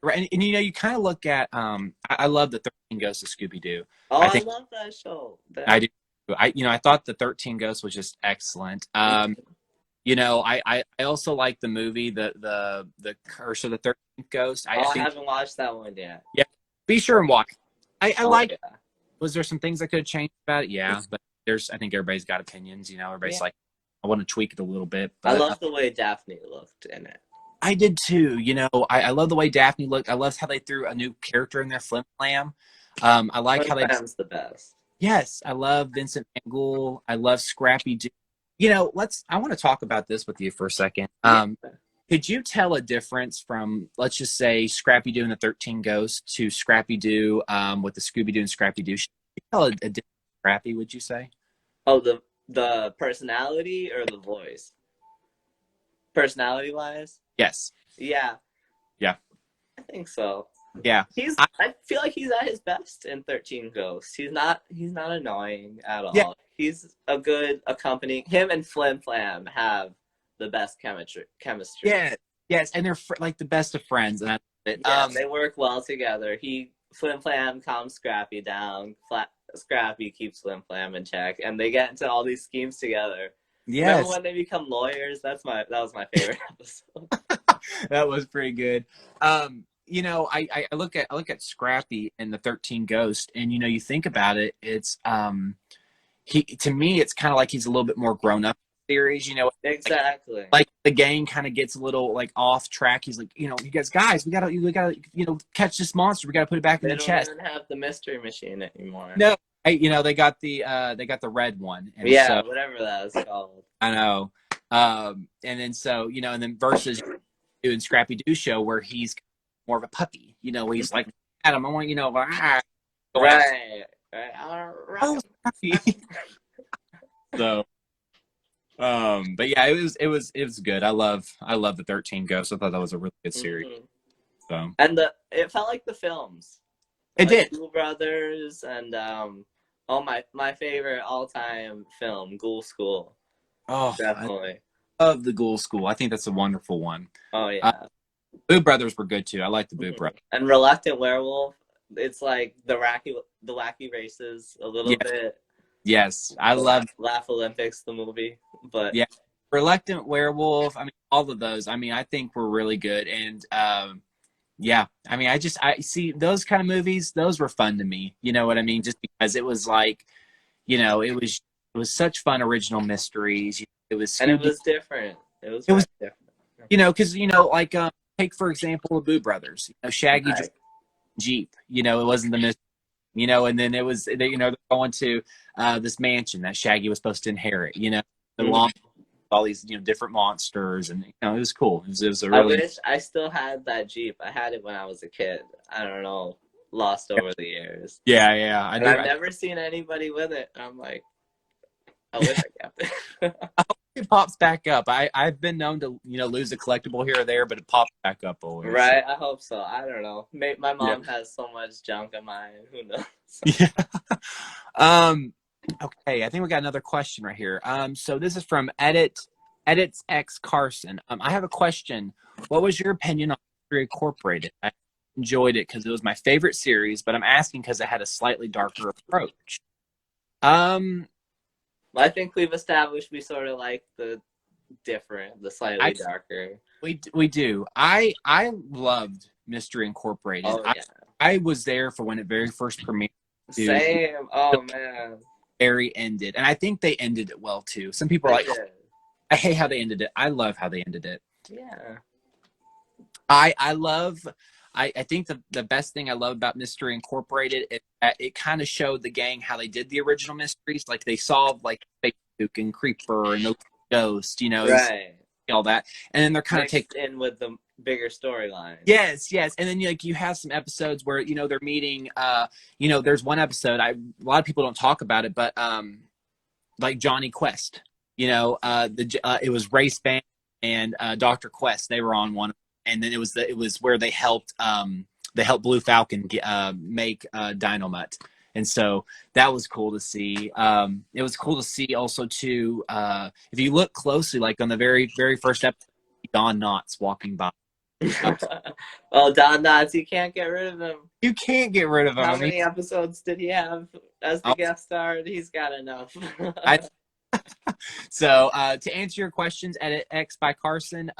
right, and you kind of look at I love the 13 Ghosts of Scooby-Doo. Oh, I I think love that show. I do. I thought the 13 Ghosts was just excellent. I also like the movie, the Curse of the 13th Ghost. Oh, I think, haven't watched that one yet. yeah, be sure and watch. I Oh, like. yeah. Was there some things I could have changed about it? Yeah, but I think everybody's got opinions. Everybody's Yeah. like, I want to tweak it a little bit. I But love the way Daphne looked in it. I did too. I love the way Daphne looked. I love how they threw a new character in there, Flim Flam. I like how they. Flam's the best. Yes, I love Vincent Van Gogh. I love Scrappy Doo. I want to talk about this with you for a second. Could you tell a difference from, let's just say, Scrappy Doo and the 13 Ghosts to Scrappy Doo with the Scooby Doo and Scrappy Doo? Could you tell a difference from Scrappy, would you say? Oh, the personality or the voice? Personality wise? Yes. Yeah. Yeah. I think so. Yeah. I feel like he's at his best in 13 Ghosts. He's not annoying at all. Yeah. He's a good accompanying. Him and Flim Flam have the best chemistry. Yeah. Yes, and they're like the best of friends, and They work well together. Flim Flam calms Scrappy down. Scrappy keeps Flim Flam in check, and they get into all these schemes together. yes, Remember when they become lawyers? That was my favorite episode. that was pretty good. I look at Scrappy and the 13 Ghost, and you think about it, it's to me it's kind of like he's a little bit more grown up series. Exactly. Like the gang kind of gets a little like off track. He's like, you guys, we gotta catch this monster. We gotta put it back in the chest. They don't even have the mystery machine anymore. No, they got the red one. And yeah, whatever that was called. I know. And then and then versus doing Scrappy Doo show where he's more of a puppy. Where he's like, Adam, I want Right. Oh, so. But yeah, it was good. I love the 13 Ghosts. I thought that was a really good series. Mm-hmm. So and it felt like the films. It did. Ghoul Brothers and my favorite all time film, Ghoul School. Oh, Definitely. I love the Ghoul School. I think that's a wonderful one. Oh yeah. Boo Brothers were good too. I like the Boo Brothers. And Reluctant Werewolf. It's like the wacky races a little bit. Yes, I love Laugh Olympics, the movie. But yeah, Reluctant Werewolf. I mean, all of those. I mean, I think were really good. And yeah, I mean, I see those kind of movies. Those were fun to me. You know what I mean? Just because it was like, it was such fun original mysteries. It was and it was different. It was different. Because like take for example the Boo Brothers. Shaggy Jeep. It wasn't the mystery. And then it was they're going to this mansion that Shaggy was supposed to inherit. All these different monsters, and it was cool. It was a really. I wish I still had that Jeep. I had it when I was a kid. I don't know, lost over the years. Yeah. I've never seen anybody with it. I'm like, I wish I kept it. It pops back up. I've been known to lose a collectible here or there, but it pops back up always. Right, I hope so. I don't know. My mom has so much junk of mine. Who knows? Yeah. Okay, I think we got another question right here. So this is from Edits X Carson. I have a question. What was your opinion on Mystery Incorporated? I enjoyed it because it was my favorite series, but I'm asking because it had a slightly darker approach. I think we've established we sort of like the slightly darker. We do. I loved Mystery Incorporated. Oh, yeah. I was there for when it very first premiered. Same. Oh man. very ended, and I think they ended it well too. Some people are like, I hate how they ended it. I love how they ended it. Yeah. I love. I think the best thing I love about Mystery Incorporated is that it kind of showed the gang how they did the original mysteries. Like they solved like Facebook and Creeper and those ghosts, you know, Right. all that, and then they're kind of mixed in with the bigger storyline. Yes, yes, and then like you have some episodes where they're meeting. There's one episode a lot of people don't talk about it, but like Johnny Quest. It was Race Band and Dr. Quest. They were on one, and then it was where they helped Blue Falcon make Dynamite, and so that was cool to see. It was cool to see also too. If you look closely, like on the very very first episode, Don Knotts walking by. Oh, Don Knotts, you can't get rid of him. You can't get rid of him. How many episodes did he have as the guest star? He's got enough. So to answer your questions, Edit X by Carson,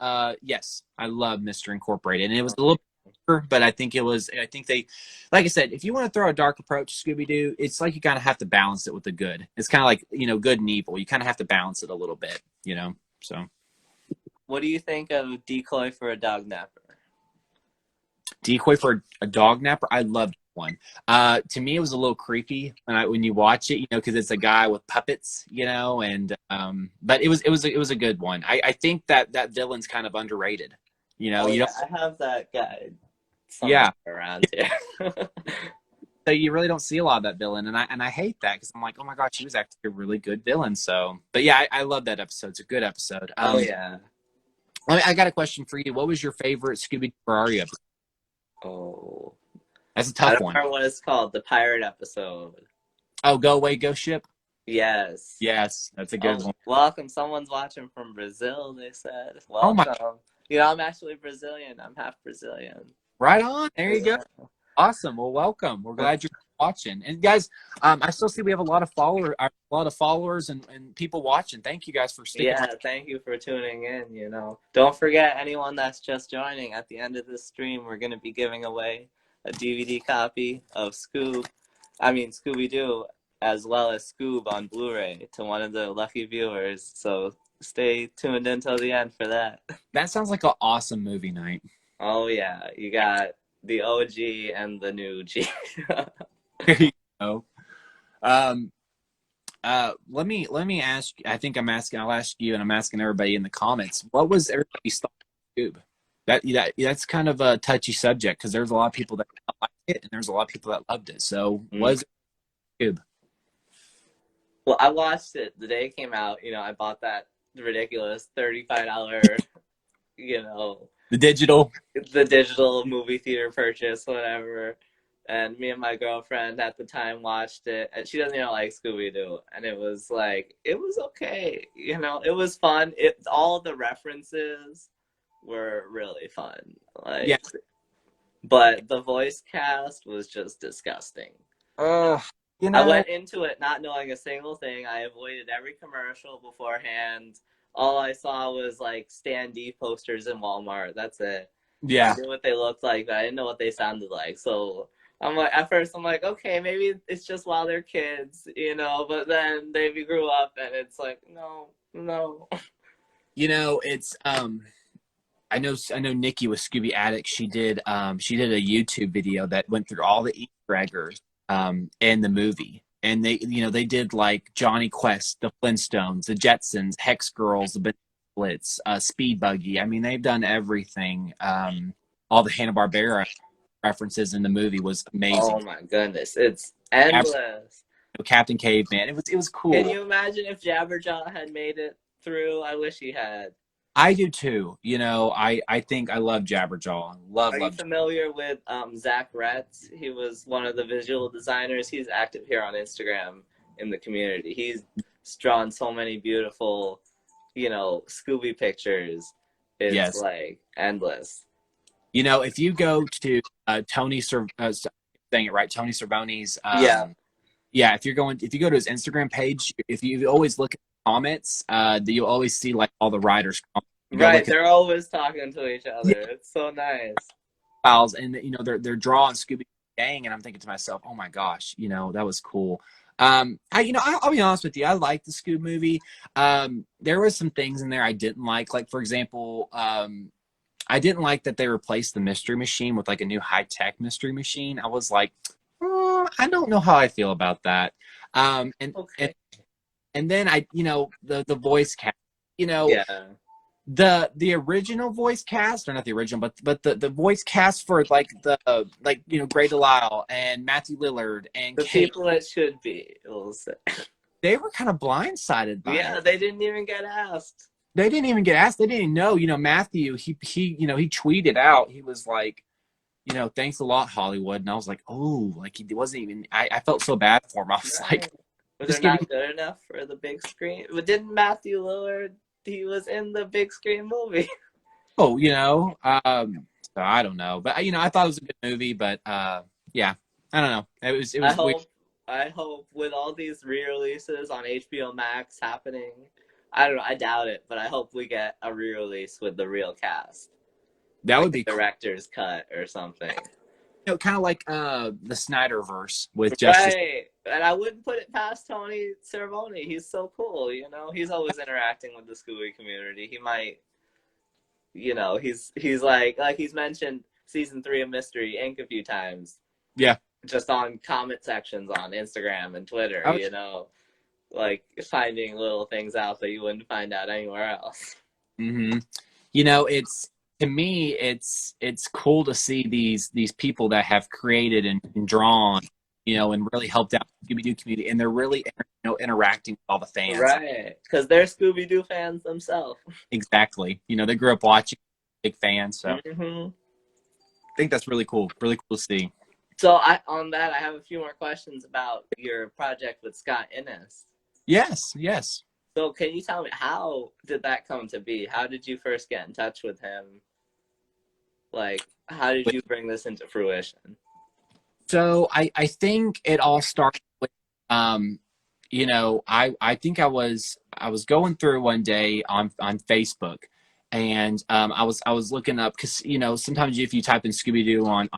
yes, I love Mr. Incorporated, and it was a little darker, but I think they, like I said, if you want to throw a dark approach to Scooby-Doo, it's like you kind of have to balance it with the good. It's kind of like, good and evil. You kind of have to balance it a little bit, so. What do you think of Decoy for a Dog Napper? Decoy for a Dog Napper? I loved one. To me, it was a little creepy when you watch it, because it's a guy with puppets, and but it was a good one. I think that villain's kind of underrated. I have that guy. Yeah, around here. So you really don't see a lot of that villain, and I hate that because I'm like, oh my gosh, he was actually a really good villain. So, but yeah, I love that episode. It's a good episode. Yeah. I got a question for you. What was your favorite Scooby-Doo episode? Oh, that's a tough one. I don't remember what it's called. The pirate episode. Oh, Go Away, Ghost Ship? Yes. Yes, that's a good one. Welcome. Someone's watching from Brazil, they said. Welcome. Oh my. I'm actually Brazilian. I'm half Brazilian. Right on. There you go. Awesome. Well, welcome. We're glad you're watching. And guys, I still see we have a lot of followers and people watching. Thank you guys for sticking. Yeah, thank you for tuning in. Don't forget, anyone that's just joining, at the end of this stream, we're going to be giving away a DVD copy of Scooby-Doo, as well as Scoob on Blu-ray to one of the lucky viewers. So stay tuned until the end for that. That sounds like an awesome movie night. Oh yeah, you got the OG and the new G. There you go. Let me ask. I'll ask you, and I'm asking everybody in the comments. What was everybody's thought of Scoob? That's kind of a touchy subject because there's a lot of people that liked it, and there's a lot of people that loved it. So, was it Scoob? Well, I watched it the day it came out. I bought that ridiculous $35, the digital movie theater purchase, whatever. And me and my girlfriend at the time watched it, and she doesn't like Scooby-Doo, and it was okay, it was fun. All the references were really fun, but the voice cast was just disgusting. I went into it not knowing a single thing. I avoided every commercial beforehand. All I saw was Stan D posters in Walmart. That's it. Yeah. I knew what they looked like, but I didn't know what they sounded like. So at first I'm like, okay, maybe it's just while they're kids, but then they grew up and it's like, no. It's I know Nikki with Scooby Addict. She did a YouTube video that went through all the Easter eggers in the movie. And they did Johnny Quest, the Flintstones, the Jetsons, Hex Girls, the Blitz, Speed Buggy. I mean, they've done everything. All the Hanna-Barbera references in the movie was amazing. Oh my goodness, it's endless. Captain Caveman. It was cool. Can you imagine if Jabberjaw had made it through? I wish he had. I do too. I think I love Jabberjaw. Are you familiar with Zach Retz? He was one of the visual designers. He's active here on Instagram in the community. He's drawn so many beautiful, Scooby pictures. It's endless. If you go to Tony saying it right, Tony Cervone's. If you go to his Instagram page, if you always look at the comments, you'll always see all the writers. Right, they're always talking to each other. Yeah. It's so nice. Files, and they're drawing Scooby Gang, and I'm thinking to myself, oh my gosh, that was cool. I'll be honest with you. I liked the Scoob movie. There was some things in there I didn't like. Like, for example, I didn't like that they replaced the mystery machine with like a new high tech mystery machine. I was like, I don't know how I feel about that. Um, and and Okay. and then the voice cast. You know, Yeah. the original voice cast, or not the original, but the voice cast for Gray Delisle and Matthew Lillard and The Kate, people that should be, we'll say. they were kind of blindsided by Yeah, it. they didn't even get asked. They didn't even get asked. They didn't know. Matthew, he tweeted out. He was like, thanks a lot, Hollywood. And I was like, oh, like he wasn't even. I felt so bad for him. I was like, Right. But they're just giving. not good enough for the big screen. But didn't Matthew Lillard, he was in the big screen movie. Oh, so I don't know, but I thought it was a good movie, but yeah, I don't know. It I was weird. hope I hope with all these re-releases on HBO Max happening, I don't know, I doubt it, but I hope we get a re-release with the real cast. That Like would be a cool. director's cut or something. Kind of like the Snyderverse with Justice. Right. And I wouldn't put it past Tony Cervoni. He's so cool, you know. He's always interacting with the Scooby community. He might, he's like he's mentioned season 3 of Mystery Inc. a few times. Yeah. Just on comment sections on Instagram and Twitter, I like finding little things out that you wouldn't find out anywhere else. Mm-hmm. It's to me, it's cool to see these people that have created and drawn, and really helped out the Scooby-Doo community, and they're really interacting with all the fans. Right, because they're Scooby-Doo fans themselves. Exactly. They grew up watching, big fans, so Mm-hmm. I think that's really cool. Really cool to see. So on that, I have a few more questions about your project with Scott Innes. Yes, yes. So can you tell me, how did that come to be? How did you first get in touch with him? Like, how did you bring this into fruition? So I think it all started with I think I was going through one day on Facebook, and I was looking up because sometimes if you type in Scooby Doo on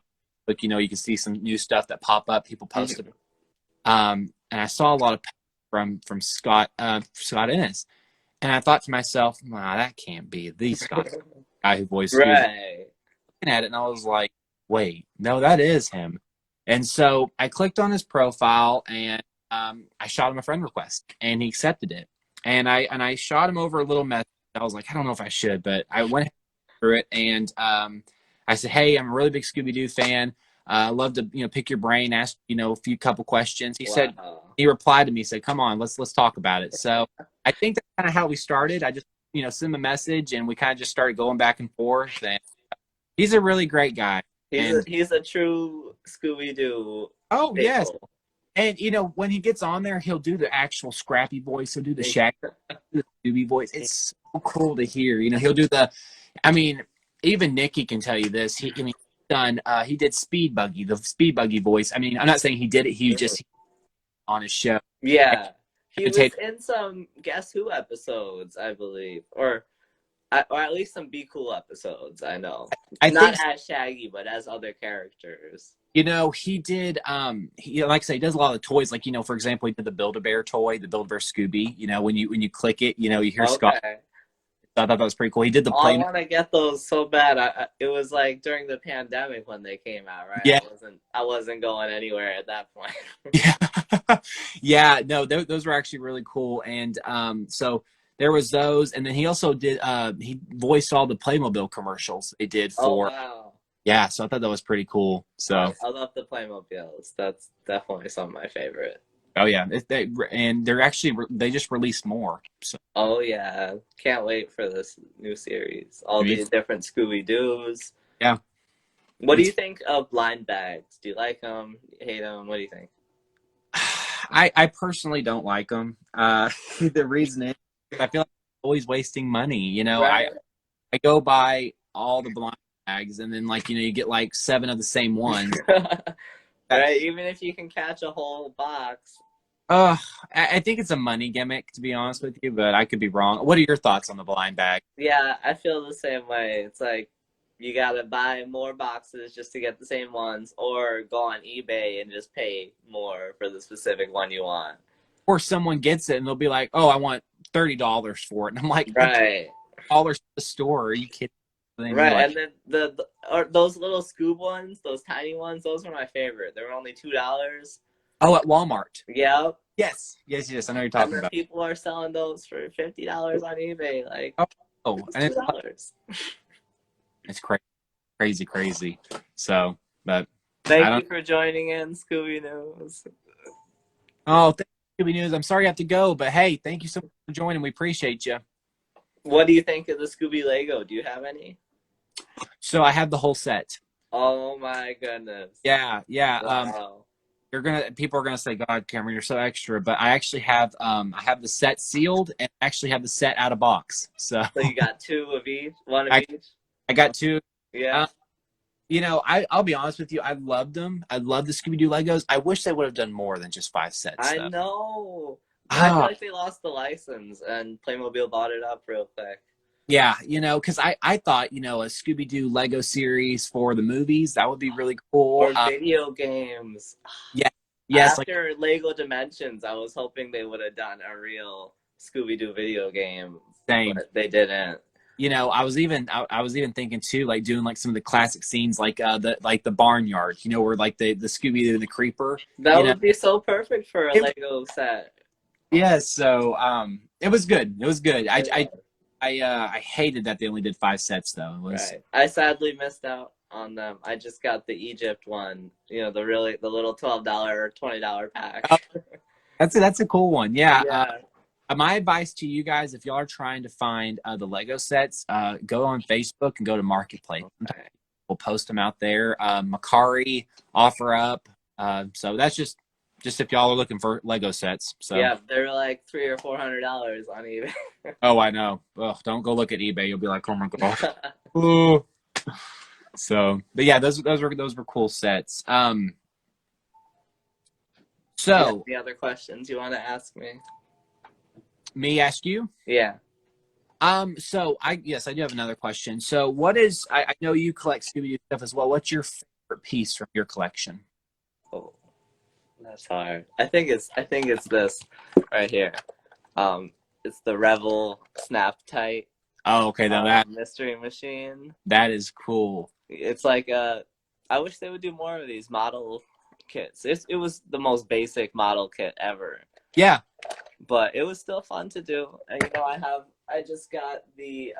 Facebook, you can see some new stuff that pop up, people posted. And I saw a lot of from Scott Innes, and I thought to myself, wow, that can't be the Scott guy who voiced Scooby. Right. Looking at it, and I was like, wait, no, that is him. And so I clicked on his profile, and I shot him a friend request, and he accepted it. And I shot him over a little message. I was like, I don't know if I should, but I went through it, and I said, hey, I'm a really big Scooby-Doo fan. I'd love to pick your brain, ask a few couple questions. He replied to me, said, come on, let's talk about it. So I think that's kind of how we started. I just sent him a message, and we kind of just started going back and forth. And he's a really great guy. He's a true Scooby-Doo. Oh, faithful. yes. And, when he gets on there, he'll do the actual Scrappy voice. He'll do the Shaggy, the Scooby voice. It's so cool to hear. He'll do even Nikki can tell you this. He did the Speed Buggy voice. I'm not saying he did it. He just on his show. Yeah. He was in some Guess Who episodes, I believe. Or at least some Be Cool episodes, I know. Not as Shaggy, but as other characters. He did, like I say, he does a lot of toys. Like, for example, he did the Build-A-Bear toy, the Build-A-Bear Scooby. When you click it, you hear Scott. So I thought that was pretty cool. He did the I want to get those so bad. It was like during the pandemic when they came out, right? Yeah. I wasn't going anywhere at that point. Yeah. Yeah, no, those were actually really cool. And so there was those. And then he also did, he voiced all the Playmobil commercials they did for. Oh, wow. Yeah, so I thought that was pretty cool. So I love the Playmobiles. That's definitely some of my favorite. Oh yeah, they just released more. So. Oh yeah, can't wait for this new series. All these different Scooby-Doos. Yeah. What do you think of blind bags? Do you like them? Hate them? What do you think? I personally don't like them. The reason is I feel like I'm always wasting money. Right. I go buy all the blind bags, and then you get 7 of the same ones. Right, even if you can catch a whole box. I think it's a money gimmick, to be honest with you, but I could be wrong. What are your thoughts on the blind bag? Yeah, I feel the same way. It's like you gotta buy more boxes just to get the same ones, or go on eBay and just pay more for the specific one you want. Or someone gets it and they'll be like, "Oh, I want $30 for it," and I'm like, Right. "$30 at the store? Are you kidding?" And then you're Right, like, and then or those little Scoob ones, those tiny ones, those were my favorite. They were only $2. "Oh, at Walmart." Yep. Yes, yes, yes. I know what you're And talking then about. people are selling those for $50 on eBay. Like, Oh, it's and $2. it's crazy, crazy, crazy. So, but I Thank don't. you for joining in, Scooby News. Oh, thank you, Scooby News. I'm sorry I have to go, but hey, thank you so much for joining. We appreciate you. What do you think of the Scooby Lego? Do you have any? So I have the whole set. Oh my goodness. Yeah, yeah. Wow. People are gonna say, "God, Cameron, you're so extra," but I actually have I have the set sealed and actually have the set out of box. So So you got two of each, one of I each? I got two. Yeah. Um, I'll be honest with you. I loved them. I love the Scooby Doo Legos. I wish they would have done more than just 5 sets, I though. know. I feel Ah, like they lost the license and Playmobil bought it up real quick. yeah, because I thought a Scooby Doo Lego series for the movies that would be really cool. Or video games. Yeah, yes, like After Lego Dimensions, I was hoping they would have done a real Scooby-Doo video game, same. but they didn't. I was even thinking too, like doing like some of the classic scenes, like the barnyard, where like the Scooby Doo and the Creeper, That you know. would be so perfect for a It, Lego set. yeah, so it was good. It was good. Yeah. I hated that they only did 5 sets though. It was Right. I sadly missed out on them. I just got the Egypt one, the little $12 or $20 oh, pack. that's a cool one. Yeah. Yeah. My advice to you guys, if y'all are trying to find the Lego sets, go on Facebook and go to Marketplace. Right. We'll post them out there. Macari, OfferUp. So that's just if y'all are looking for Lego sets. So Yeah, they're like $300 or $400 on eBay. oh, I know. Ugh, don't go look at eBay. You'll be like, oh my gosh. Ooh. So, but yeah, those were cool sets. So Any other questions you want to ask me? me ask you. Yeah. So I do have another question. So what is I know you collect Scooby-Doo stuff as well. What's your favorite piece from your collection? Oh, that's hard. I think it's this right here. It's the Revel Snap Tight Oh, okay, now that mystery machine. that is cool. It's like I wish they would do more of these model kits. It was the most basic model kit ever, Yeah. but it was still fun to do. And I just got the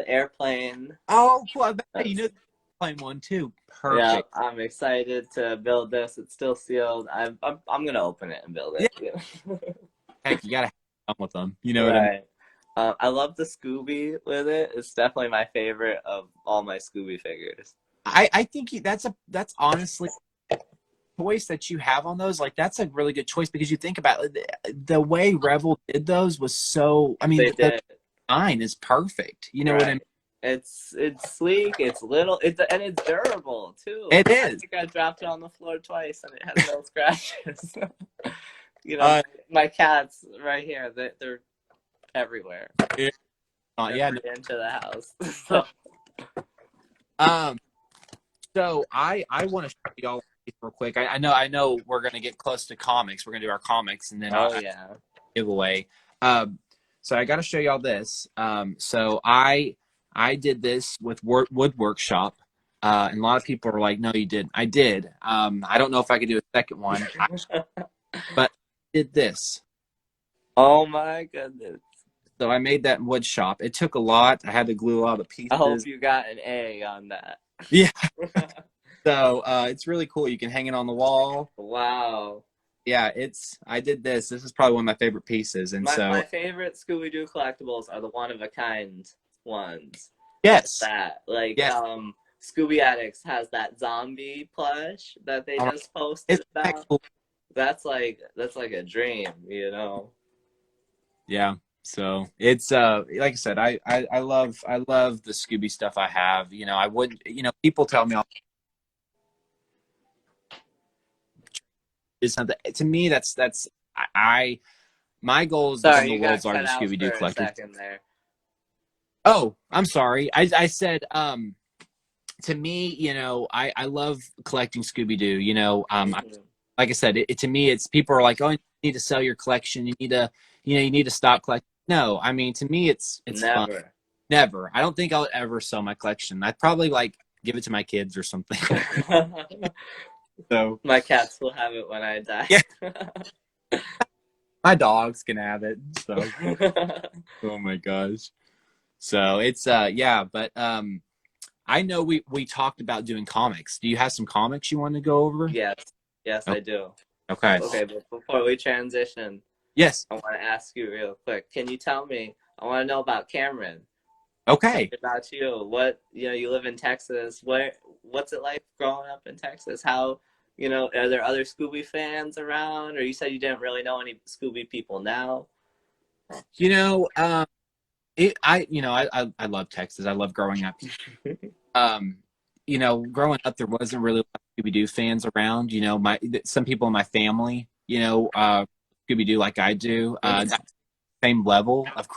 airplane. Oh, cool. I bet you know the playing one too. Yeah, Perfect. I'm excited to build this. It's still sealed. I'm gonna open it and build it. Yeah. Heck, you gotta have fun with them. You know what I mean? Right. I love the Scooby with it. It's definitely my favorite of all my Scooby figures. I think that's honestly the choice that you have on those. Like that's a really good choice because you think about it, the way Revel did those was so. I mean, They the did. design is perfect. You know what I mean? It's sleek. It's little. And it's durable too. It I is. think I dropped it on the floor twice and it has no scratches. My cats right here. They're everywhere. Yeah. Every inch of the house. So, So I want to show y'all real quick. I know we're gonna get close to comics. We're gonna do our comics and then I'll yeah. giveaway. So I got to show y'all this. So I did this with Wood Workshop, and a lot of people are like, "No, you didn't." I did. I don't know if I could do a second one, but I did this. Oh my goodness. So I made that in wood shop. It took a lot. I had to glue a lot of the pieces. I hope you got an A on that. Yeah. So it's really cool. You can hang it on the wall. Wow. Yeah, I did this. This is probably one of my favorite pieces. And My favorite Scooby-Doo collectibles are the one-of-a-kind ones. yes. That, yes. Scooby Addicts has that zombie plush that they just posted about. Cool. That's like a dream, Yeah. So it's like I said, I love the Scooby stuff I have. I wouldn't people tell me is something to me that's my goal is to Sorry, become the you got world's cut largest out Scooby Doo for a collector. second there. Oh, I'm sorry. I said to me, I love collecting Scooby-Doo. Mhm. Like I said, to me, it's people are like, oh, you need to sell your collection. You need to stop collecting. No, I mean, to me, it's fun. Never. Never. I don't think I'll ever sell my collection. I'd probably like give it to my kids or something. So My cats will have it when I die. yeah, my dogs can have it. So oh my gosh. So it's yeah, but I know we talked about doing comics. Do you have some comics you want to go over? Yes, yes, Oh, I do. okay. Okay, but before we transition, Yes. I want to ask you real quick. Can you tell me? I want to know about Cameron. Tell Okay. me about you. What, you live in Texas. What's it like growing up in Texas? How, are there other Scooby fans around? Or you said you didn't really know any Scooby people now? You know, I love Texas. I love growing up. Um, growing up there wasn't really a lot of Scooby-Doo fans around. Some people in my family, Scooby-Doo like I do. Not the same level of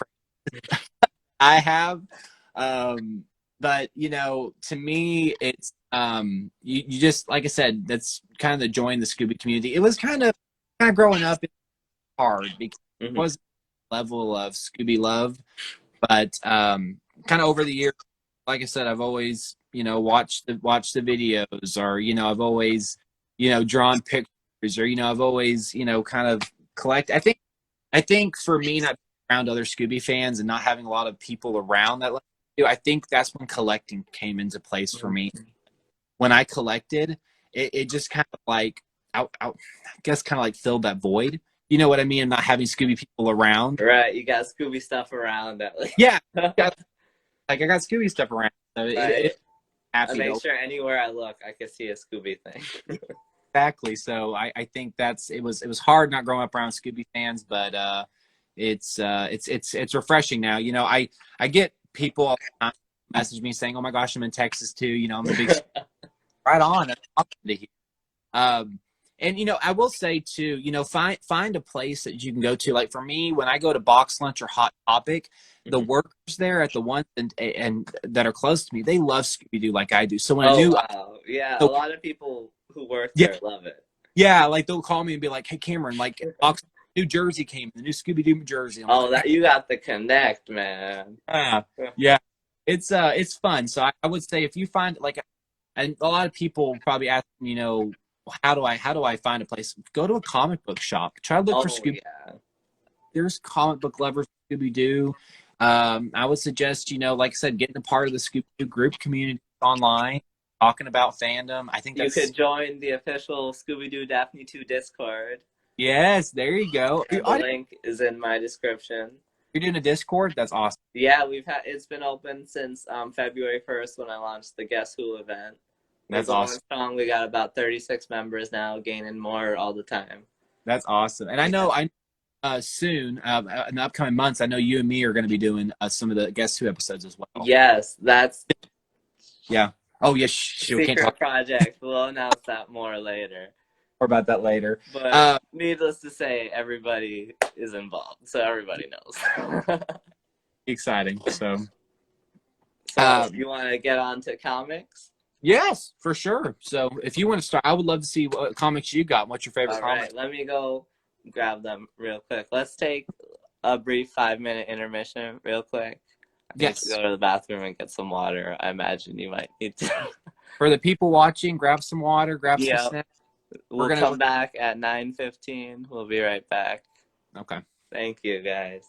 I have. Um, but to me, it's you just like I said, that's kind of the join the Scooby community. It was kind of growing up hard because it Hmm. was a level of Scooby love, but kind of over the years, like I said, I've always watched the videos, or I've always drawn pictures, or I've always kind of collect. I think for me, not around other Scooby fans and not having a lot of people around that like you, I think that's when collecting came into place for me. When I collected, it just kind of like I guess kind of like filled that void. You know what I mean? Not having Scooby people around. Right, you got Scooby stuff around at least. Yeah, I got Scooby stuff around, so Right. it's I happy make to sure anywhere I look, I can see a Scooby thing. exactly. So I think it was hard not growing up around Scooby fans, but it's refreshing now. I get people all the time message me saying, "Oh my gosh, I'm in Texas too." I'm a big right on. That's awesome to hear. Um, and I will say too, find a place that you can go to. Like for me, when I go to Box Lunch or Hot Topic, the Mhm. workers there at the ones and that are close to me, they love Scooby Doo like I do. So when a Oh new wow. Yeah, a so, lot of people who work yeah, there love it. yeah, like they'll call me and be like, "Hey, Cameron, like Box New Jersey came, the new Scooby Doo Jersey." I'm like, Oh, that you got the connect, man. ah, yeah, it's fun. So I would say if you find like, and a lot of people probably ask, how do I find a place? Go to a comic book shop. Try to look for Oh Scooby. yeah. There's comic book lovers Scooby Doo. I would suggest, like I said, getting a part of the Scooby Doo group community online, talking about fandom. I think You that's could join the official Scooby-Doo DaphneToo Discord, yes. There you go. and the link is in my description. You're doing a Discord. That's awesome. Yeah, it's been open since February 1st when I launched the Guess Who event. We're That's going awesome. strong. We got about 36 members now, gaining more all the time. That's awesome. And Yeah. soon, in the upcoming months, I know you and me are going to be doing some of the Guess Who episodes as well. Yes, that's Yeah. Oh, yes. We can't talk secret project. We'll announce that more later. more about that later. But needless to say, everybody is involved, so everybody knows. Exciting. So, So you want to get on to comics? yes, for sure. So, if you want to start, I would love to see what comics you got. What's your favorite All comic? right, let me go grab them real quick. Let's take a brief 5-minute intermission real quick. I need to Yes. go to the bathroom and get some water. I imagine you might need to. For the people watching, grab some water, grab some Yeah, snacks. we'll come back at 9:15. We'll be right back. Okay. Thank you, guys.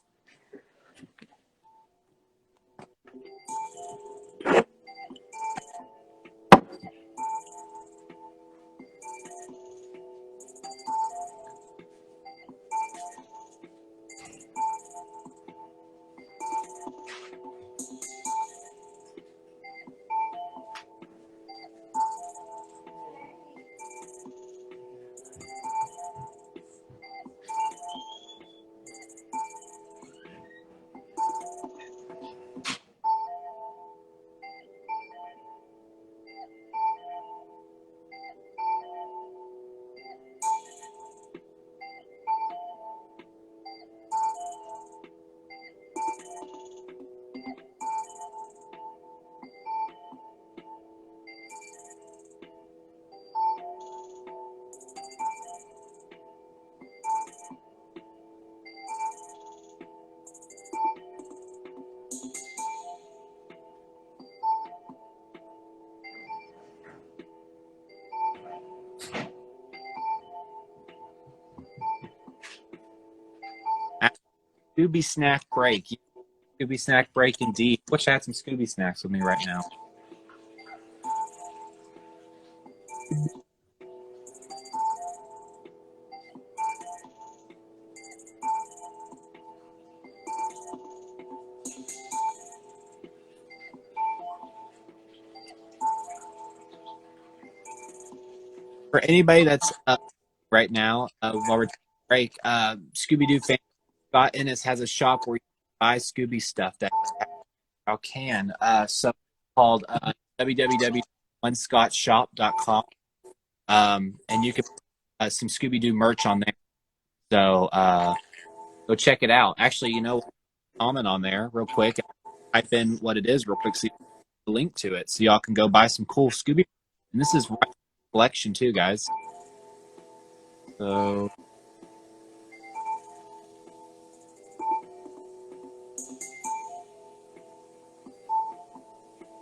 Scooby snack break. Scooby snack break indeed. Wish I had some Scooby snacks with me right now. For anybody that's right now, while we're taking a break, Scooby-Doo fan Scott Ennis has a shop where you can buy Scooby stuff that you can. So called www.onescottshop.com. And you can some Scooby-Doo merch on there. So go check it out. Actually, you know, comment on there real quick. Type in what it is real quick, so you can the link to it, so y'all can go buy some cool Scooby. And this is right collection too, guys. So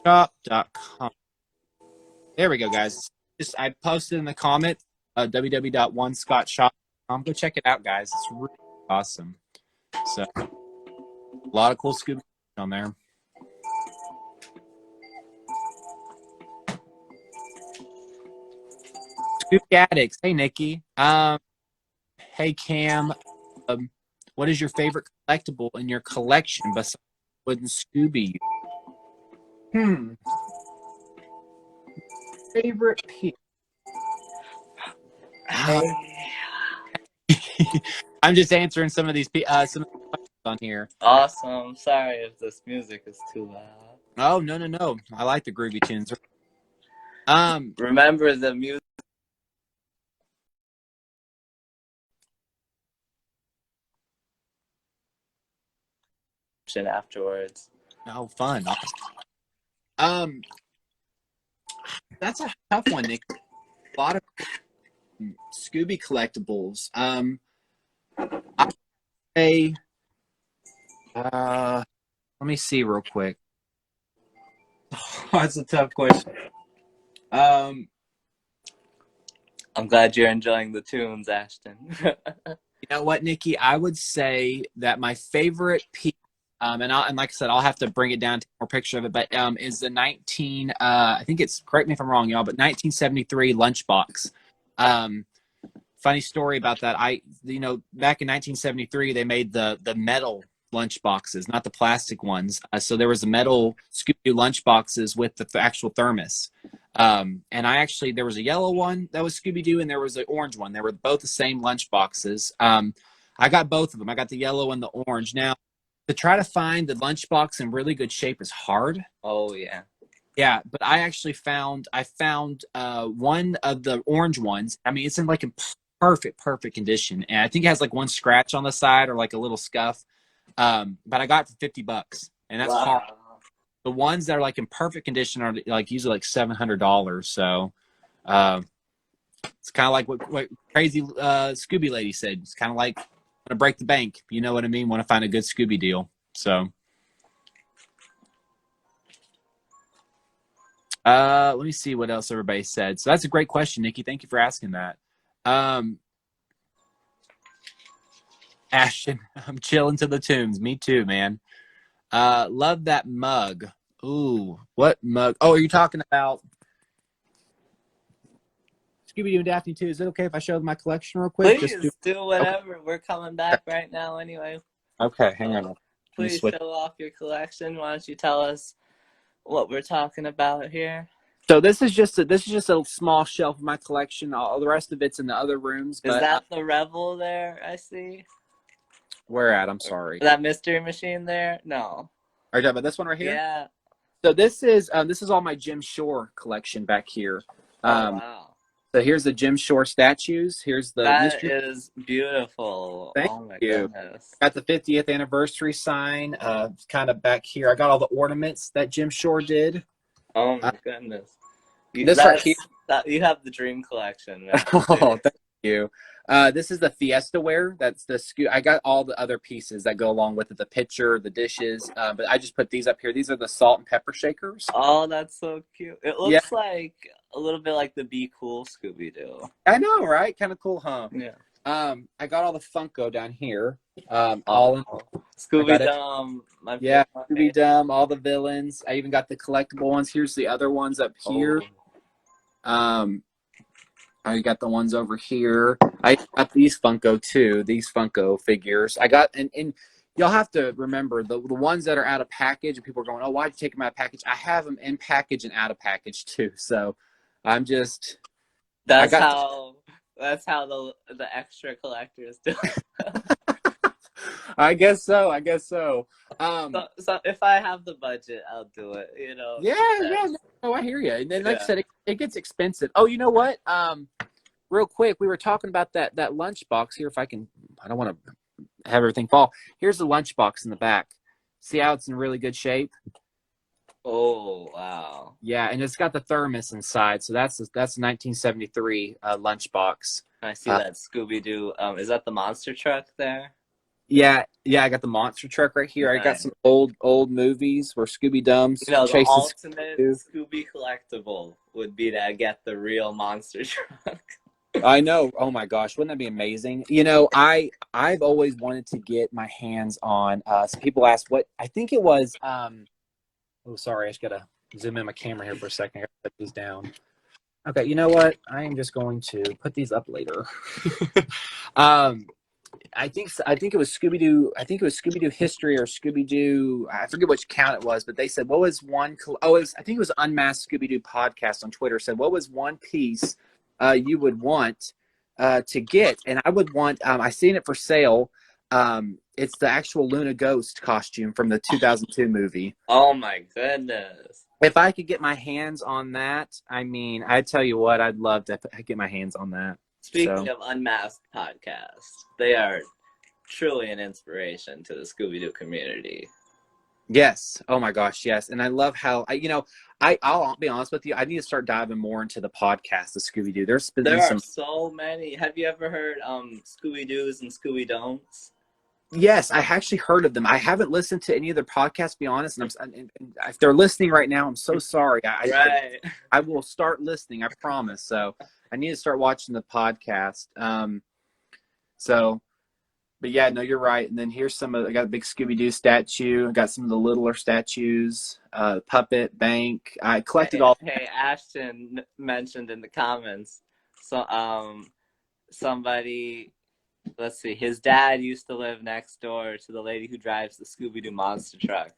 shop.com. There we go, guys. Just I posted in the comment www.onescottshop.com. Go check it out, guys. It's really awesome. So a lot of cool Scooby on there. Scooby Addicts. Hey, Nikki. Hey, Cam. What is your favorite collectible in your collection besides wooden Scooby? Favorite piece. I'm just answering some of these questions on here. Awesome. Sorry if this music is too loud. Oh, no. I like the groovy tunes. Remember the music afterwards. Oh, fun. That's a tough one, Nick. A lot of Scooby collectibles. I'd say, let me see real quick. That's a tough question. I'm glad you're enjoying the tunes, Ashton. You know what, Nikki? I would say that my favorite piece, and like I said, I'll have to bring it down to more picture of it, but is the I think it's, correct me if I'm wrong, y'all, but 1973 lunchbox. Funny story about that. Back in 1973, they made the metal lunch boxes, not the plastic ones. So there was the metal Scooby-Doo lunch boxes with the actual thermos. And there was a yellow one that was Scooby-Doo, and there was an orange one. They were both the same lunch boxes. I got both of them. I got the yellow and the orange. Now, to try to find the lunchbox in really good shape is hard. Oh, yeah. Yeah, but I found one of the orange ones. I mean, it's in like a perfect condition, and I think it has like one scratch on the side or like a little scuff. But I got it for $50, and that's hard. The ones that are like in perfect condition are like usually like $700. So it's kind of like what crazy Scooby lady said. It's kind of like want to break the bank. You know what I mean? Want to find a good Scooby deal. So let me see what else everybody said. So that's a great question, Nikki. Thank you for asking that. Ashton, I'm chilling to the tunes. Me too, man. Love that mug. Ooh, what mug? Oh, are you talking about Scooby-Doo and Daphne too? Is it okay if I show them my collection real quick? Please do whatever. Okay. We're coming back right now anyway. Okay, hang on. Please show off your collection. Why don't you tell us what we're talking about here? So this is just a small shelf of my collection. All the rest of it's in the other rooms. Is that the Revel there? I see. Where at? I'm sorry. That mystery machine there? No. Are you talking about this one right here? Yeah. So this is all my Jim Shore collection back here. Wow. So here's the Jim Shore statues. Here's the that is beautiful. Thank you. Goodness. Got the 50th anniversary sign. Kind of back here. I got all the ornaments that Jim Shore did. Oh my goodness. This right here. You have the dream collection. Oh, thank you. This is the Fiesta ware. That's the I got all the other pieces that go along with it, the pitcher, the dishes, but I just put these up here. These are the salt and pepper shakers. Oh, that's so cute. It looks like a little bit like the Be Cool Scooby-Doo. I know, right? Kind of cool, huh? Yeah. I got all the Funko down here. Oh, All in, I got it. Scooby-Doo, my Yeah, favorite. Scooby-Doo, all the villains. I even got the collectible ones. Here's the other ones up here. Oh, Um, I got the ones over here. I got these Funko too. These Funko figures. I got and y'all have to remember the ones that are out of package. And people are going, "Oh, why'd you take them out of package?" I have them in package and out of package too. So I'm just. I that's got. how that's how the extra collectors do. I guess so. I guess so. So if I have the budget, I'll do it. You know. Yeah, yeah. No, I hear you. And then, like I Yeah. said, it gets expensive. Oh, you know what? Real quick, we were talking about that lunchbox here. If I can, I don't want to have everything fall. Here's the lunchbox in the back. See how it's in really good shape? Oh wow. Yeah, and it's got the thermos inside. So that's 1973 lunchbox. I see that Scooby-Doo. Is that the monster truck there? Yeah, yeah. I got the monster truck right here. I got Nice. some old movies where Scooby-Doo's You know, the chasing ultimate Scooby-Doo. Scooby collectible would be to get the real monster truck. I know. Oh my gosh, wouldn't that be amazing? You know, I've always wanted to get my hands on. Some people asked what I think it was. Oh, sorry, I just gotta zoom in my camera here for a second. I gotta put these down. Okay, you know what? I am just going to put these up later. um, I think it was Scooby-Doo. I think it was Scooby-Doo history or Scooby-Doo. I forget which count it was, but they said what was one. I think it was Unmasked Scooby-Doo podcast on Twitter said what was one piece you would want to get, and I would want. I seen it for sale. It's the actual Luna Ghost costume from the 2002 movie. Oh my goodness. If I could get my hands on that, I mean, I tell you what, I'd love to get my hands on that. Speaking of Unmasked podcast, they are truly an inspiration to the Scooby-Doo community. Yes. Oh my gosh, yes. And I love how I'll be honest with you. I need to start diving more into the podcast of Scooby-Doo. There's been There some. are so many. Have you ever heard Scooby-Doos and Scooby-Don'ts? Yes, I actually heard of them. I haven't listened to any of their podcasts, to be honest. And if they're listening right now, I'm so sorry. Right. I will start listening. I promise. So I need to start watching the podcast. But yeah, no, you're right. And then here's I got a big Scooby-Doo statue. I got some of the littler statues, puppet, bank. I collected all. Hey, Ashton mentioned in the comments. So somebody, let's see, his dad used to live next door to the lady who drives the Scooby-Doo monster truck.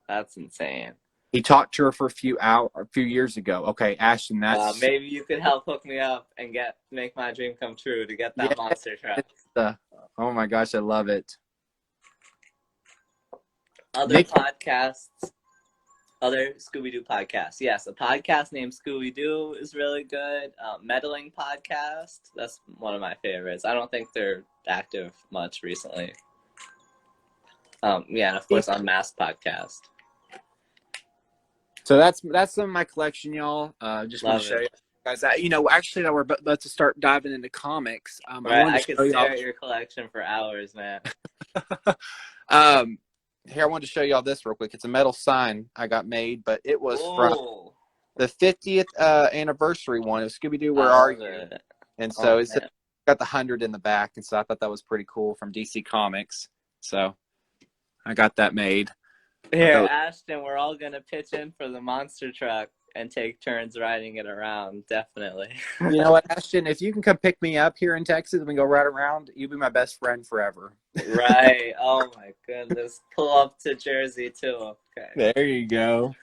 That's insane. He talked to her for a few years ago. Okay, Ashton, that's Maybe you could help hook me up and make my dream come true to get that monster truck. Oh my gosh, I love it. Other podcasts, other Scooby-Doo podcasts. Yes, a podcast named Scooby-Doo is really good. Meddling podcast, that's one of my favorites. I don't think they're active much recently. Yeah, and of course, Unmasked podcast. So that's some of my collection, y'all. Just want to show you guys that. Actually, now we're about to start diving into comics. Right, I could stare at your collection for hours, man. Here, I wanted to show y'all this real quick. It's a metal sign I got made, but it was from the 50th anniversary one of Scooby-Doo, Where Are You? And so it's got the 100 in the back, and so I thought that was pretty cool from DC Comics. So I got that made. Here, Ashton, we're all going to pitch in for the monster truck and take turns riding it around, definitely. You know what, Ashton, if you can come pick me up here in Texas and we go right around, you'll be my best friend forever. Right. Oh, my goodness. Pull up to Jersey, too. Okay. There you go.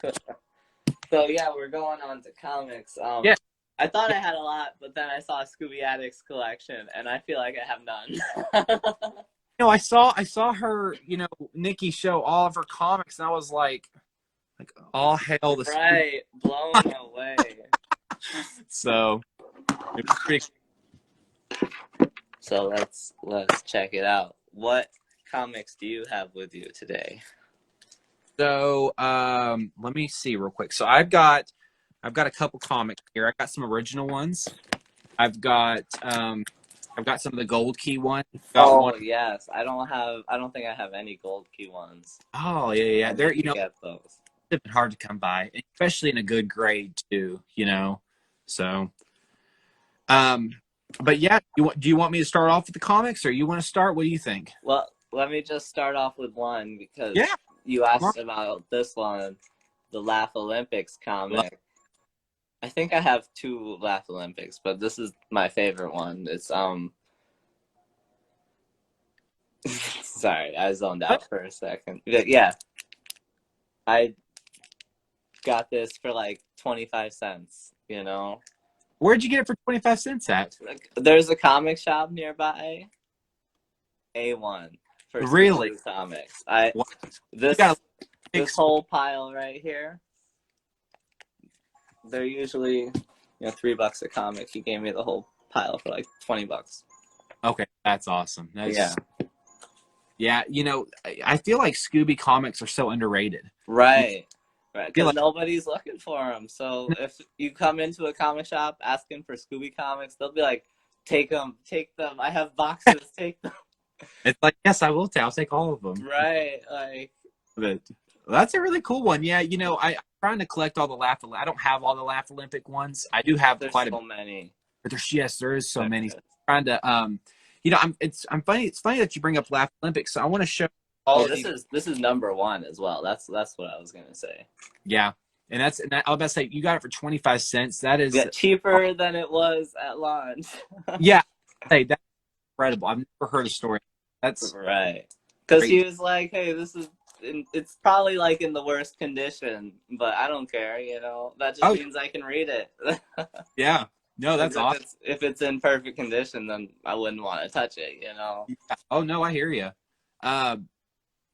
So, yeah, we're going on to comics. Yeah. I thought I had a lot, but then I saw Scooby Addict's collection, and I feel like I have none. I saw her, Nikki show all of her comics, and I was like all hail the right, blown away. So it's pretty. So let's check it out. What comics do you have with you today? So let me see real quick. So I've got a couple comics here. I got some original ones. I've got some of the Gold Key ones. Yes, I don't think I have any Gold Key ones. Oh yeah. They're get those. It's been hard to come by, especially in a good grade too. So, But yeah, do you want me to start off with the comics, or you want to start? What do you think? Well, let me just start off with one because Yeah, you come on. asked about this one, the Laugh Olympics comic. I think I have two Laugh Olympics, but this is my favorite one. It's sorry, I zoned out for a second. But yeah, I got this for like 25 cents, you know. Where'd you get it for 25 cents at? Like, there's a comic shop nearby, A1 for Really? Scooby-Doo comics. Wow. You got This a big this whole pile right here, they're usually, $3 a comic. He gave me the whole pile for like $20. Okay, that's awesome. Yeah. Yeah, I feel like Scooby comics are so underrated. Right. I Right. feel Because like nobody's looking for them. So if you come into a comic shop asking for Scooby comics, they'll be like, take them, take them. I have boxes, take them. it's like, yes, I will. I'll take all of them. Right. Like, But that's a really cool one. Yeah, I'm trying to collect all the I don't have all the Laugh Olympic ones. I do have there's quite a so bit, many. but there is so There many. is. Trying to I'm funny. It's funny that you bring up Laugh Olympics. So I want to show all Oh, of these. this is number one as well. That's what I was gonna say. Yeah, and I was about to say you got it for 25 cents. That is Yeah, cheaper than it was at launch. yeah. Hey, that's incredible. I've never heard a story. That's Right. Because great. he was like, hey, it's probably like in the worst condition, but I don't care, That just Oh means I can read it. yeah, no, that's awesome. If it's in perfect condition, then I wouldn't want to touch it, Yeah. Oh no, I hear you.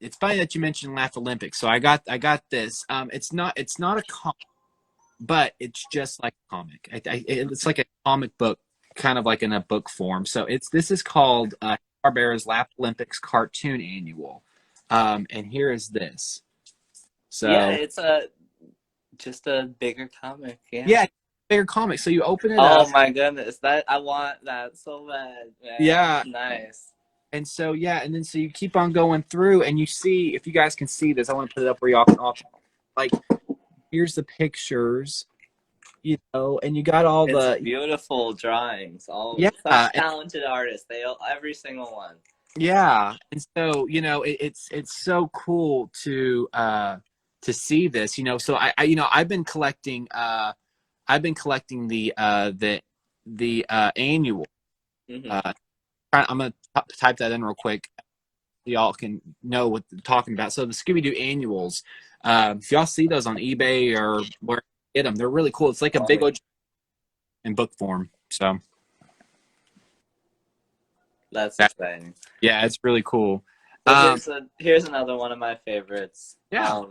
It's funny that you mentioned Laugh Olympics. So I got this. It's not a comic, but it's just like a comic. It's like a comic book, kind of like in a book form. So this is called Barbara's Laugh Olympics Cartoon Annual. And here is this. Yeah, So it's just a bigger comic. yeah, bigger comic. So you open it Oh up. my goodness, that I want that so bad, man. Yeah. Nice. And so yeah, and then so you keep on going through, and you see, if you guys can see this, I want to put it up where y'all can like. Here's the pictures, and you got all It's the beautiful drawings. All yeah, such talented artists. Every single one. yeah, and so it's so cool to see this, So I've been collecting the annual. Mm-hmm. I'm gonna type that in real quick. Y'all can know what they're talking about. So the Scooby-Doo annuals, if y'all see those on eBay or where you get them, they're really cool. It's like a big old in book form. So That's exciting. yeah, it's really cool. Well, here's another one of my favorites. Yeah.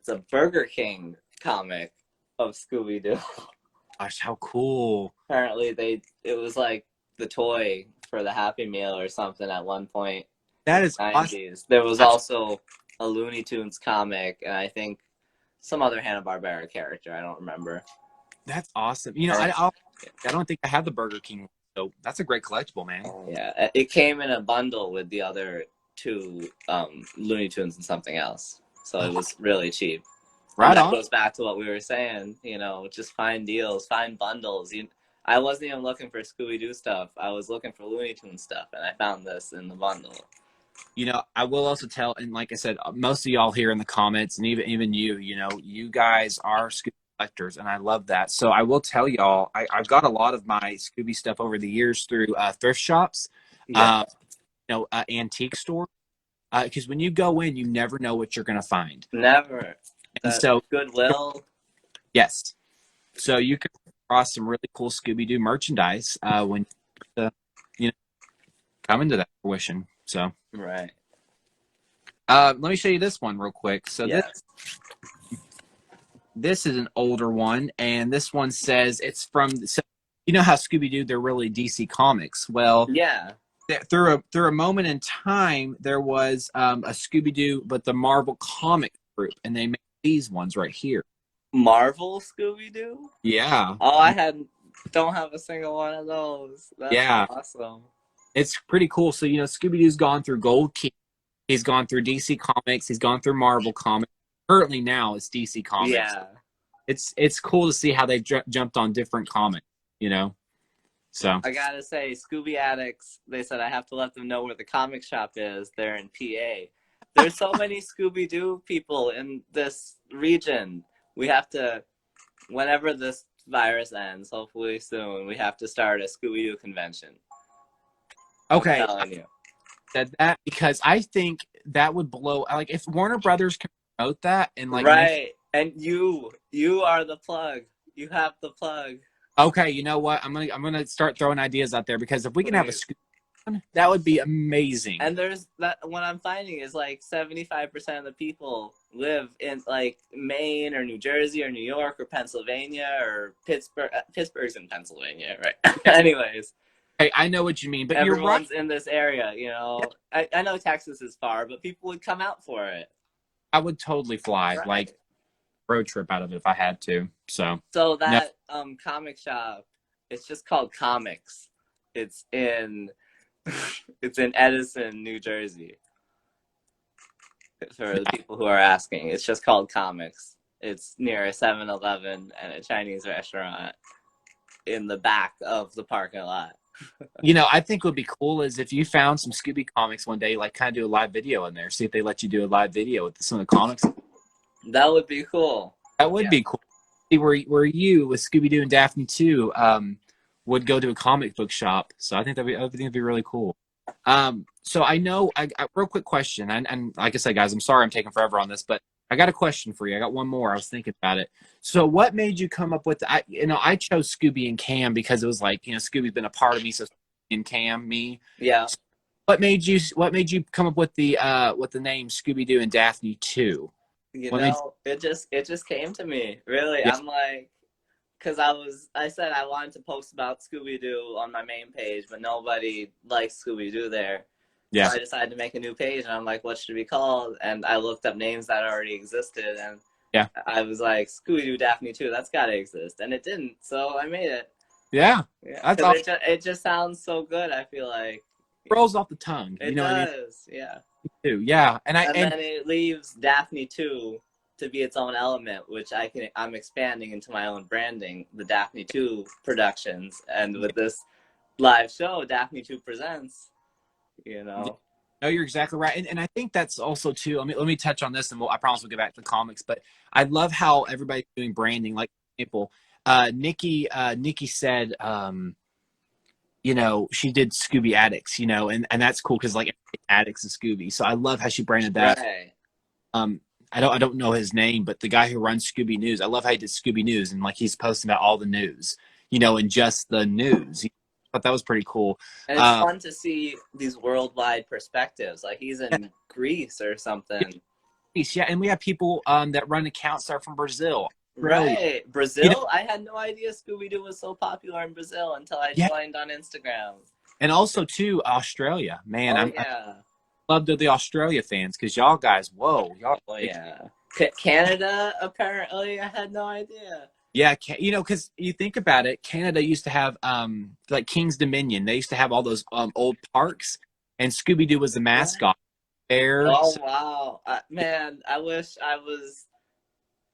It's a Burger King comic of Scooby-Doo. Gosh, how cool. Apparently it was like the toy for the Happy Meal or something at one point. That is 90s. awesome. There was also a Looney Tunes comic, and I think some other Hanna-Barbera character. I don't remember. That's awesome. I don't think I have the Burger King, so that's a great collectible, man. Yeah, it came in a bundle with the other two Looney Tunes and something else, so it was really cheap. Right and that on. goes back to what we were saying. Just find deals, find bundles. I wasn't even looking for Scooby-Doo stuff. I was looking for Looney Tunes stuff, and I found this in the bundle. I will also tell, and like I said, most of y'all here in the comments, and even you, you guys are Scooby collectors, and I love that. So I will tell y'all, I've got a lot of my Scooby stuff over the years through thrift shops, Yeah. Antique store, because when you go in, you never know what you're going to find. Never. And so Goodwill. yes, so you can cross some really cool Scooby-Doo merchandise when come into that fruition. So Right. let me show you this one real quick. So Yes. this is an older one, and this one says it's from. So how Scooby-Doo, they're really DC Comics. Well, Yeah. through a moment in time, there was a Scooby-Doo, but the Marvel comic group, and they made these ones right here. Marvel Scooby-Doo? Yeah. Oh, I don't have a single one of those. That's awesome. It's pretty cool. So, Scooby-Doo's gone through Gold Key. He's gone through DC Comics. He's gone through Marvel Comics. Currently now it's DC Comics. Yeah. It's cool to see how they've jumped on different comics, So I gotta say, Scooby Addicts, they said I have to let them know where the comic shop is. They're in PA. There's so many Scooby-Doo people in this region. We have to, whenever this virus ends, hopefully soon, we have to start a Scooby-Doo convention. okay, I'm telling you. said that because I think that would blow. Like if Warner Brothers can promote that and like make. Right. And you are the plug. You have the plug. Okay, you know what? I'm gonna start throwing ideas out there because if we can have a Please. Scooby, that would be amazing. And there's that. What I'm finding is like 75% of the people live in like Maine or New Jersey or New York or Pennsylvania or Pittsburgh. Pittsburgh's in Pennsylvania, right? Anyways, Hey, I know what you mean, but you're right. everyone's in this area. You know, I know Texas is far, but people would come out for it. I would totally fly Right. like road trip out of it if I had to. So that comic shop, it's just called Comics. It's in it's in Edison, New Jersey. For the people who are asking, it's just called Comics. It's near a 7-Eleven and a Chinese restaurant in the back of the parking lot. you know, I think what would be cool is if you found some Scooby comics one day, like kind of do a live video in there. See if they let you do a live video with some of the comics. That would be cool. That would be cool. See where you with Scooby-Doo and DaphneToo would go to a comic book shop. So I think that'd be really cool. So I know, real quick question, and like I said, guys, I'm sorry I'm taking forever on this, but I got a question for you. I got one more. I was thinking about it. So what made you come up with, I chose Scooby and Cam because it was like, Scooby's been a part of me, so and Cam, me. Yeah. So what made you come up with the name Scooby-Doo and DaphneToo? It just came to me. Really, Yeah. I'm like, because I said I wanted to post about Scooby-Doo on my main page, but nobody likes Scooby-Doo there. Yeah. So I decided to make a new page, and I'm like, what should it be called? And I looked up names that already existed, and yeah, I was like, Scooby-Doo, DaphneToo, that's got to exist. And it didn't, so I made it. Yeah. That's awesome. It just sounds so good, I feel like. It rolls off the tongue. It does, what I mean? Yeah. Yeah. And then it leaves DaphneToo to be its own element, which I'm expanding into my own branding, the DaphneToo Productions, and with this live show, DaphneToo Presents. No, you're exactly right, and I think that's also too. Let me touch on this, and I promise we'll get back to the comics. But I love how everybody's doing branding. Like, for example, Nikki said, she did Scooby Addicts, and that's cool because like Addicts and Scooby. So I love how she branded that. Right. I don't know his name, but the guy who runs Scooby News, I love how he did Scooby News, and like he's posting about all the news, and just the news. I thought that was pretty cool. And it's fun to see these worldwide perspectives. Like he's in Greece or something. Yeah, and we have people that run accounts that are from Brazil. Right. Brazil? I had no idea Scooby-Doo was so popular in Brazil until I joined on Instagram. And also, too, Australia. Man, I love the Australia fans because y'all guys, whoa. Y'all, Canada, apparently. I had no idea. Yeah, because you think about it, Canada used to have, like King's Dominion. They used to have all those old parks, and Scooby-Doo was the mascot there. Oh, wow. Man, I wish I was,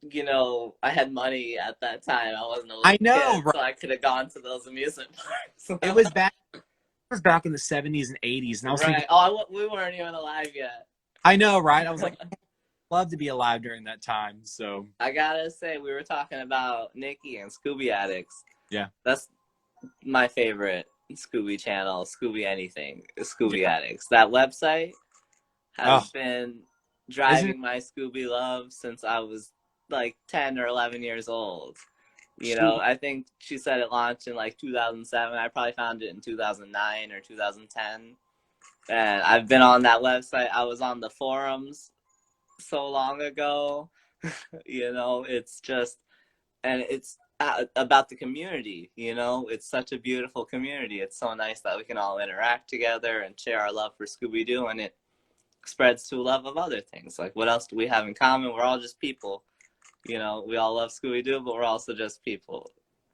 I had money at that time. I wasn't a little kid, right? So I could have gone to those amusement parks. It was back in the 70s and 80s, and I was thinking, we weren't even alive yet. I know, right? I was like, love to be alive during that time. So I gotta say, we were talking about Nikki and Scooby Addicts. Yeah, that's my favorite Scooby channel. Scooby anything, Scooby Addicts. That website has been driving my Scooby love since I was like 10 or 11 years old. I think she said it launched in like 2007. I probably found it in 2009 or 2010. And I've been on that website. I was on the forums so long ago. It's just, and it's about the community. It's such a beautiful community. It's so nice that we can all interact together and share our love for Scooby-Doo, and it spreads to a love of other things. Like, what else do we have in common? We're all just people. We all love Scooby-Doo, but we're also just people.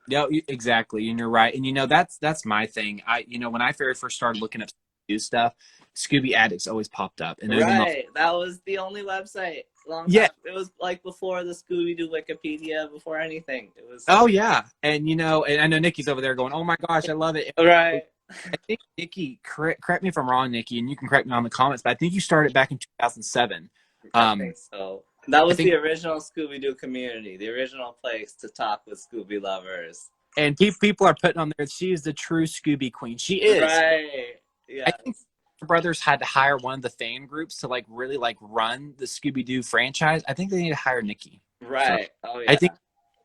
Yeah, exactly. And you're right. And that's my thing. When I very first started looking up Scooby stuff, Scooby Addicts always popped up. And right. That was the only website. long Yeah. time. It was like before the Scooby-Doo Wikipedia, before anything. It was Oh yeah, and and I know Nikki's over there going, "Oh my gosh, I love it." right. I think Nikki, correct me if I'm wrong, Nikki, and you can correct me on the comments, but I think you started back in 2007. I think so. That I was think, the original Scooby-Doo community, the original place to talk with Scooby lovers. and people are putting on there. She is the true Scooby queen. She is. Right. I think Yes. brothers had to hire one of the fan groups to like really like run the Scooby Doo franchise. I think they need to hire Nikki. So Right. Oh I yeah. think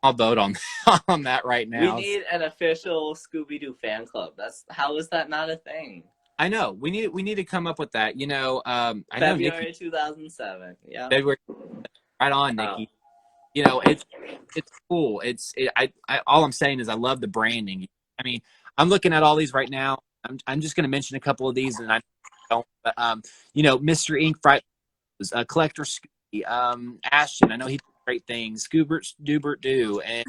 I'll vote on on that right We now. need an official Scooby-Doo fan club. That's how is that not a thing? I know we need to come up with that. I know Nikki. February 2007. Yeah. February, right on, Wow. Nikki. It's cool. I all I'm saying is I love the branding. I mean, I'm looking at all these right now. I'm just going to mention a couple of these, and I don't. But Mr. Ink, Fright, Collector Scooby, Ashton. I know he did great things. Scoobert, Doobert, Doo, and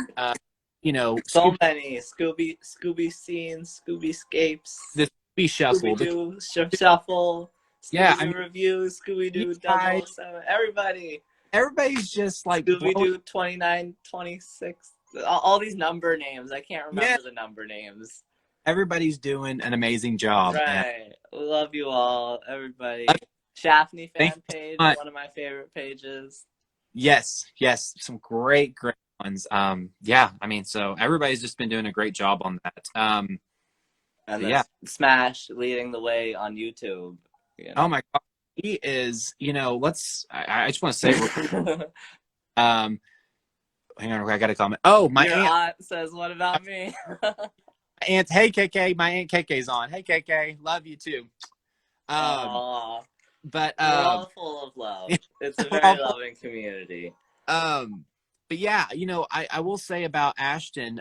So many Scooby scenes, Scooby scapes, the Scooby Shuffle. Scooby-Doo Shuffle, Yeah, Scooby-Doo Review, Scooby-Doo guys, 007. Everybody. everybody's just like Scooby-Doo 29, 26. All these number names. I can't remember the number names. everybody's doing an amazing job. Right. Love you all, everybody. Daphne fan page, one of my favorite pages. Yes, some great ones. So everybody's just been doing a great job on that. And then Smash leading the way on YouTube. Oh my God, he is. I just want to say, hang on, I got a comment. Oh, my aunt says, "What about me?" Aunt, hey KK, my Aunt KK's on. Hey KK, love you too. But we're all full of love. It's a very loving community. But yeah, I will say about Ashton,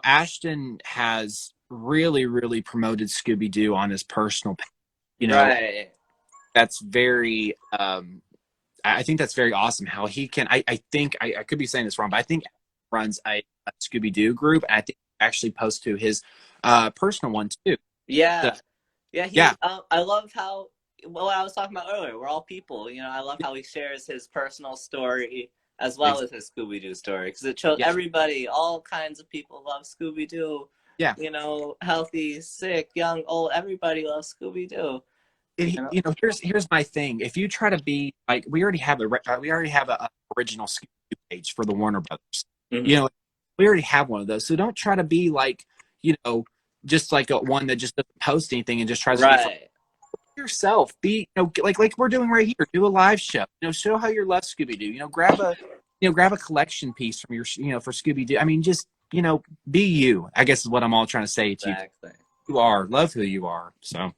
Ashton has really, really promoted Scooby-Doo on his personal page. Right. That's very, I think that's very awesome how he can, I think, I could be saying this wrong, but I think runs a Scooby-Doo group, and I think he actually posts to his personal one too. Yeah. So, yeah. I love how, what I was talking about earlier, we're all people. I love how he shares his personal story as well as his Scooby-Doo story, because it shows everybody, all kinds of people love Scooby-Doo. Yeah. Healthy, sick, young, old, everybody loves Scooby-Doo. Here's my thing. If you try to be like, we already have a original Scooby-Doo page for the Warner Brothers. Mm-hmm. We already have one of those. So don't try to be like, just like one that just doesn't post anything and just tries to be yourself. Be like we're doing right here. Do a live show. Show how you love Scooby-Doo. Grab a collection piece from your for Scooby-Doo. I mean, just be you. I guess is what I'm all trying to say to you. You are, love who you are. So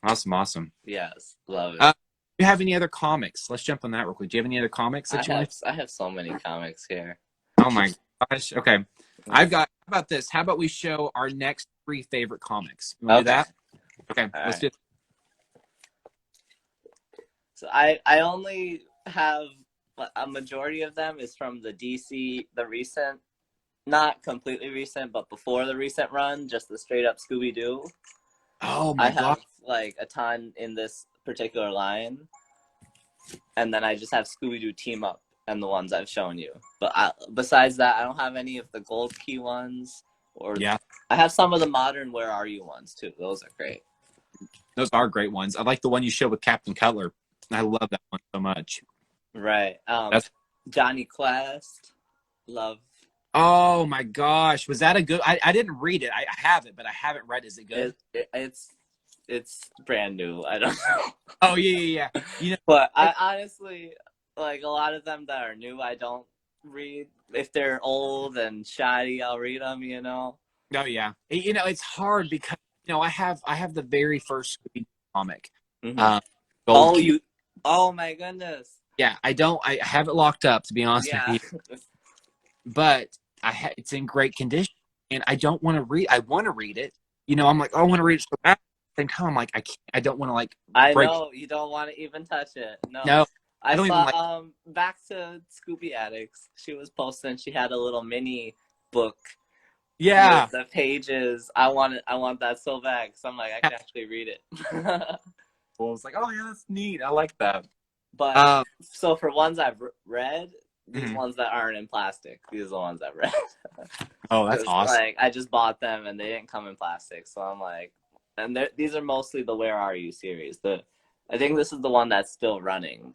awesome. Yes, love it. Do you have any other comics? Let's jump on that real quick. Do you have any other comics? I have so many comics here. Oh my gosh. Okay. How about this? How about we show our next 3 favorite comics? You want to do that? Okay, let's do it. So I only have a majority of them is from the DC, the recent, not completely recent, but before the recent run, just the straight up Scooby-Doo. Oh my God. I have like a ton in this particular line, and then I just have Scooby-Doo Team Up and the ones I've shown you. But besides that, I don't have any of the Gold Key ones. I have some of the modern Where Are You ones too. Those are great. Those are great ones. I like the one you showed with Captain Cutler. I love that one so much. Right. Johnny Quest. Love. Oh my gosh. Was that a good? I didn't read it. I have it, but I haven't read. Is it good? It's brand new. I don't know. Oh yeah. But I honestly, like, a lot of them that are new, I don't read. If they're old and shoddy, I'll read them. Oh yeah. It's hard because I have the very first Scooby comic. Mm-hmm. Oh my goodness. Yeah, I have it locked up, to be honest with you. But it's in great condition, and I don't want to read. I want to read it. I'm like, I want to read it so bad. At the same time, I'm like, I don't want to like. I know you don't want to even touch it. No. I saw even back to Scooby Addicts. She was posting. She had a little mini book. Yeah. With the pages. I want that so bad. So I'm like, I can actually read it. Well, I was like, oh yeah, that's neat. I like that. But Um, so for ones I've read, these mhm. ones that aren't in plastic, these are the ones I've read. Oh, that's Because awesome. like I just bought them and they didn't come in plastic, so I'm like, and these are mostly the Where Are You series. I think this is the one that's still running,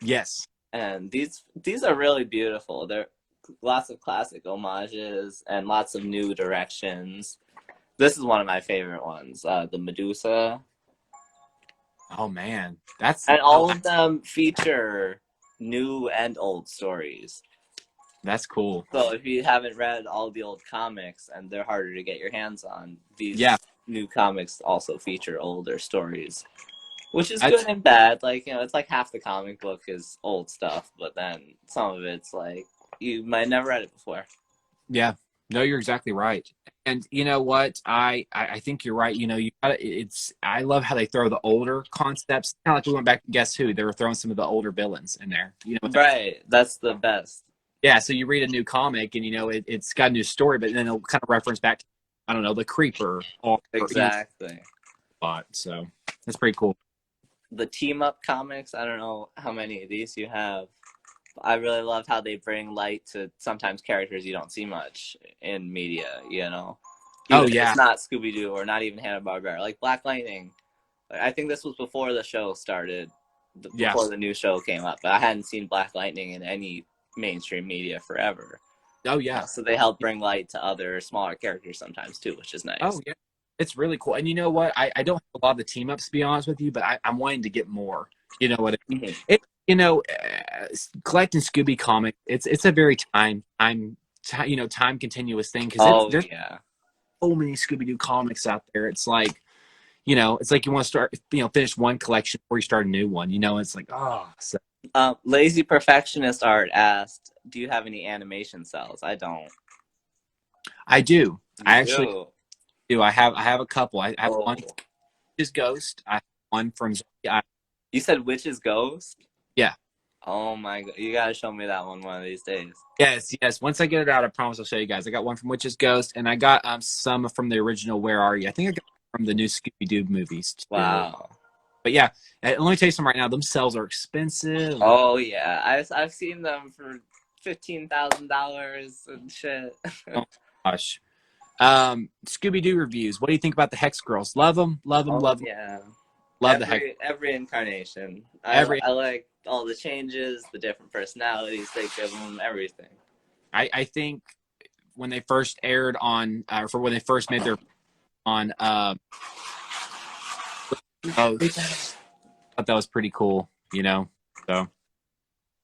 Yes. and these are really beautiful. They're lots of classic homages and lots of new directions. This is one of my favorite ones, the Medusa, Oh man, that's and oh, all of them feature new and old stories. that's cool. So if you haven't read all the old comics and they're harder to get your hands on, Yeah, these new comics also feature older stories, which is good that's and bad. Like, it's like half the comic book is old stuff, but then some of it's like you might never read it before. yeah. No, you're exactly right. And you know what? I think you're right. You know, you gotta, it's I love how they throw the older concepts. Kind of like we went back to Guess Who. They were throwing some of the older villains in there. You know, Right, that's the best. yeah. So you read a new comic and you know it's got a new story, but then it'll kind of reference back to I don't know the Creeper or you know Exactly. spot. So that's pretty cool. The team up comics, I don't know how many of these you have. I really love how they bring light to sometimes characters you don't see much in media, Oh Even if yeah, it's not Scooby-Doo or not even Hanna-Barbera. Like Black Lightning. I think this was before the show started, yeah. before the new show came up, but I hadn't seen Black Lightning in any mainstream media forever. Oh yeah. So they help bring light to other smaller characters sometimes too, which is nice. Oh yeah, it's really cool. And you know what? I don't have a lot of the team ups to be honest with you, but I'm wanting to get more. You know what? Mhm. It you know, collecting Scooby comics. It's a very time continuous thing because Oh there's yeah. so many Scooby Doo comics out there. It's like it's like you want to start finish one collection before you start a new one. You know, it's like so Lazy Perfectionist Art asked, "Do you have any animation cells?" I don't. I do. You I actually do. do. I have a couple. I have one Oh, is Ghost. I have one from I, you said Witch's Ghost? yeah. Oh my god, you gotta show me that one of these days. Yes, yes. Once I get it out, I promise I'll show you guys. I got one from Witch's Ghost, and I got some from the original Where Are You? I think I got from the new Scooby-Doo movies too. Wow. But yeah, let me tell you something right now. Them cells are expensive. Oh yeah, I've seen them for $15,000 and shit. Oh gosh. Scooby-Doo reviews. What do you think about the Hex Girls? Love them, love them, Oh love them. yeah, Love the Hex. every incarnation. Every I like all the changes, the different personalities they give them, everything. I think when they first aired on, for when they first made their on, oh, I thought that was pretty cool. So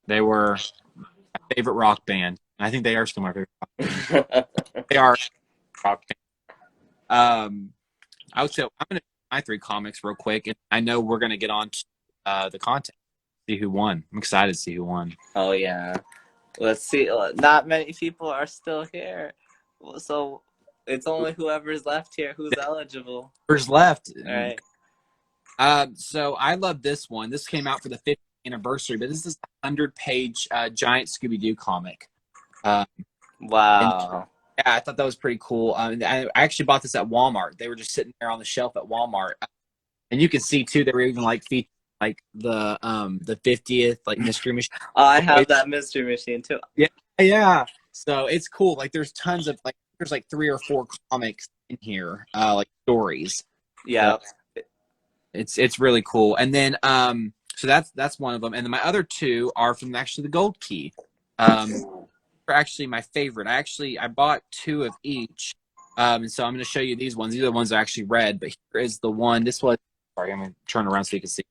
they were my favorite rock band. I think they are still my favorite. They are rock band. I would say I'm going to my three comics real quick, and I know we're going to get on to the content. See who won. I'm excited to see who won. Oh yeah. Let's see. Not many people are still here, so it's only whoever's left here who's eligible. Who's left? All right. So I love this one. This came out for the 50th anniversary, but this is a 100-page giant Scooby Doo comic. Uh, and Wow. yeah, I thought that was pretty cool. I actually bought this at Walmart. They were just sitting there on the shelf at Walmart, and you can see too. They were even like featuring like the 50th like mystery machine. Oh, I have that mystery machine too. Yeah, yeah. So it's cool. Like there's tons of like there's like 3 or 4 comics in here, like stories. So Yeah. it's really cool. And then so that's one of them. And then my other two are from actually the Gold Key. They're actually my favorite. I bought 2 of each. And so I'm going to show you these ones. These are the ones I actually read. But here is the one. This was sorry. I'm going to turn around so you can see.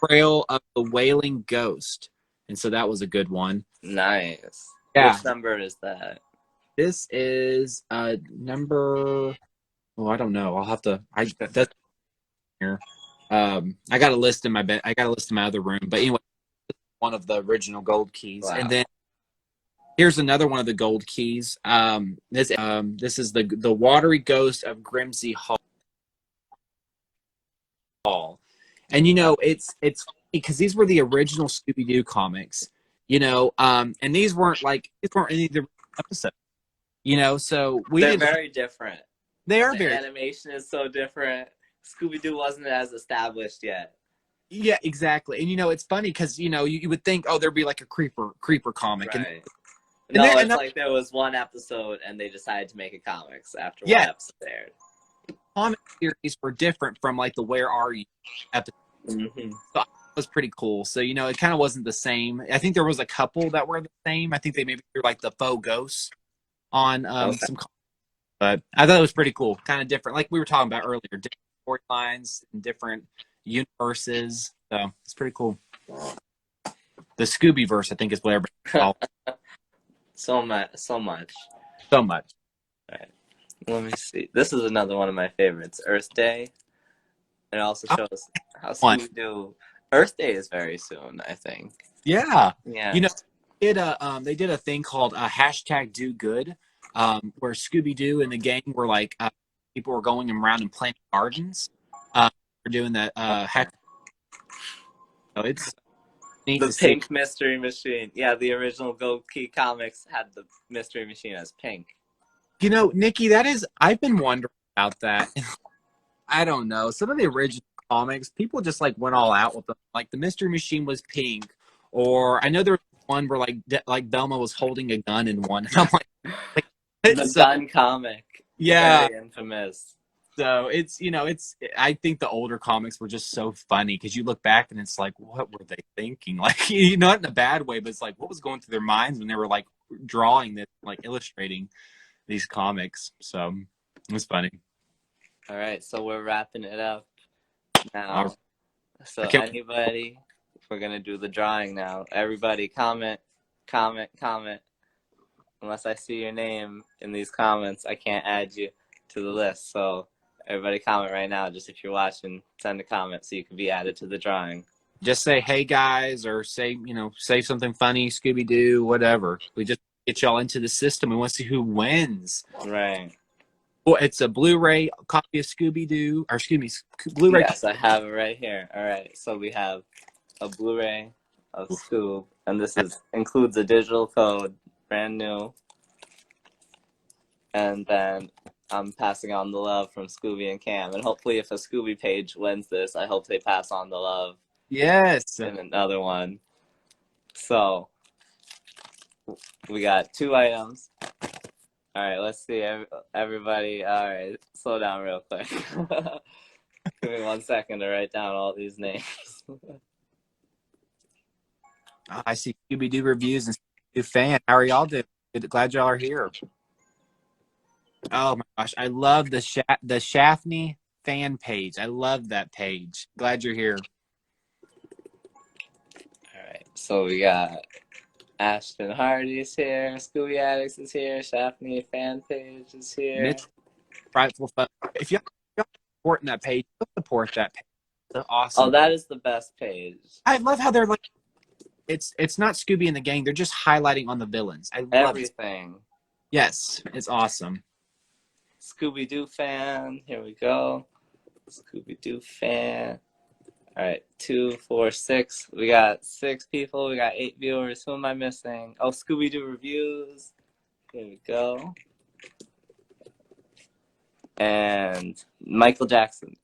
Trail of the Wailing Ghost. And so that was a good one. Nice. Yeah. Which number is that? This is number. Oh, I don't know. I'll have to. That's here. I got a list in my bed. I got a list in my other room. But anyway, one of the original Gold Keys, Wow. and then here's another one of the Gold Keys. This is the Watery Ghost of Grimsey Hall, and it's funny because these were the original Scooby Doo comics. And these weren't any of the episodes. So we They're didn't. very different. They are The very. animation is so different. Scooby-Doo wasn't as established yet. Yeah, exactly. And it's funny because you would think, oh, there'd be like a creeper comic, and Right. and No, there and it's like there was one episode and they decided to make a comics after one yeah, episode aired. comic series were different from like the Where Are You episode. Hmm. So it was pretty cool. So it kind of wasn't the same. I think there was a couple that were the same. I think they maybe threw like the faux ghosts on Okay. some, but I thought it was pretty cool, kind of different. Like we were talking about earlier, different storylines and different universes. So it's pretty cool. The Scooby verse, I think, is what everybody calls it. So much, so much. So much. All right. Let me see. This is another one of my favorites. Earth Day. It also Oh, shows how one. Scooby-Doo. Earth Day is very soon, I think. Yeah. Yeah. They did a thing called hashtag Do Good, where Scooby Doo and the gang were like people were going around and planting gardens. We're doing that. So it's neat The to see. pink mystery machine. Yeah, the original Go Key comics had the mystery machine as pink. Nikki, I've been wondering about that. I don't know. Some of the original comics, people just like went all out with them. Like the Mystery Machine was pink, or I know there was one where like Velma was holding a gun in one, and I'm like The so gun comic. yeah. Very infamous. So it's I think the older comics were just so funny because you look back and it's like, what were they thinking? Like not in a bad way, but it's like what was going through their minds when they were like drawing this, like illustrating these comics. So it was funny. All right, so we're wrapping it up now. So Okay. anybody, we're gonna do the drawing now. Everybody, comment, comment, comment. Unless I see your name in these comments, I can't add you to the list. So everybody, comment right now. Just if you're watching, send a comment so you can be added to the drawing. Just say, hey guys, or say something funny, Scooby Doo, whatever. We just get y'all into the system. We want to see who wins. Right. Well, it's a Blu-ray copy of Scooby Doo, or excuse me, Blu-ray. Yes, I have it right here. All right, so we have a Blu-ray of Scoob, and this includes a digital code, brand new. And then I'm passing on the love from Scooby and Cam, and hopefully, if a Scooby page wins this, I hope they pass on the love. Yes. In another one. So we got 2 items. All right, let's see, everybody. All right, slow down real quick. Give me 1 second to write down all these names. I see Scooby Doo reviews and Scooby Doo fan. How are y'all doing? Glad y'all are here. Oh my gosh, I love the Daphne fan page. I love that page. Glad you're here. All right, so we got Ashton Hardy's here, Scooby Addicts is here, Daphne fan page is here. Prideful Fun. If y'all supporting that page, support that page. It's awesome. Oh, that is the best page. I love how they're like, it's not Scooby and the gang. They're just highlighting on the villains. I love everything. Yes, it's awesome. Scooby-Doo fan. Here we go. Scooby-Doo fan. All right, 2, 4, 6. We got 6 people. We got 8 viewers. Who am I missing? Oh, Scooby-Doo reviews. Here we go. And Michael Jackson.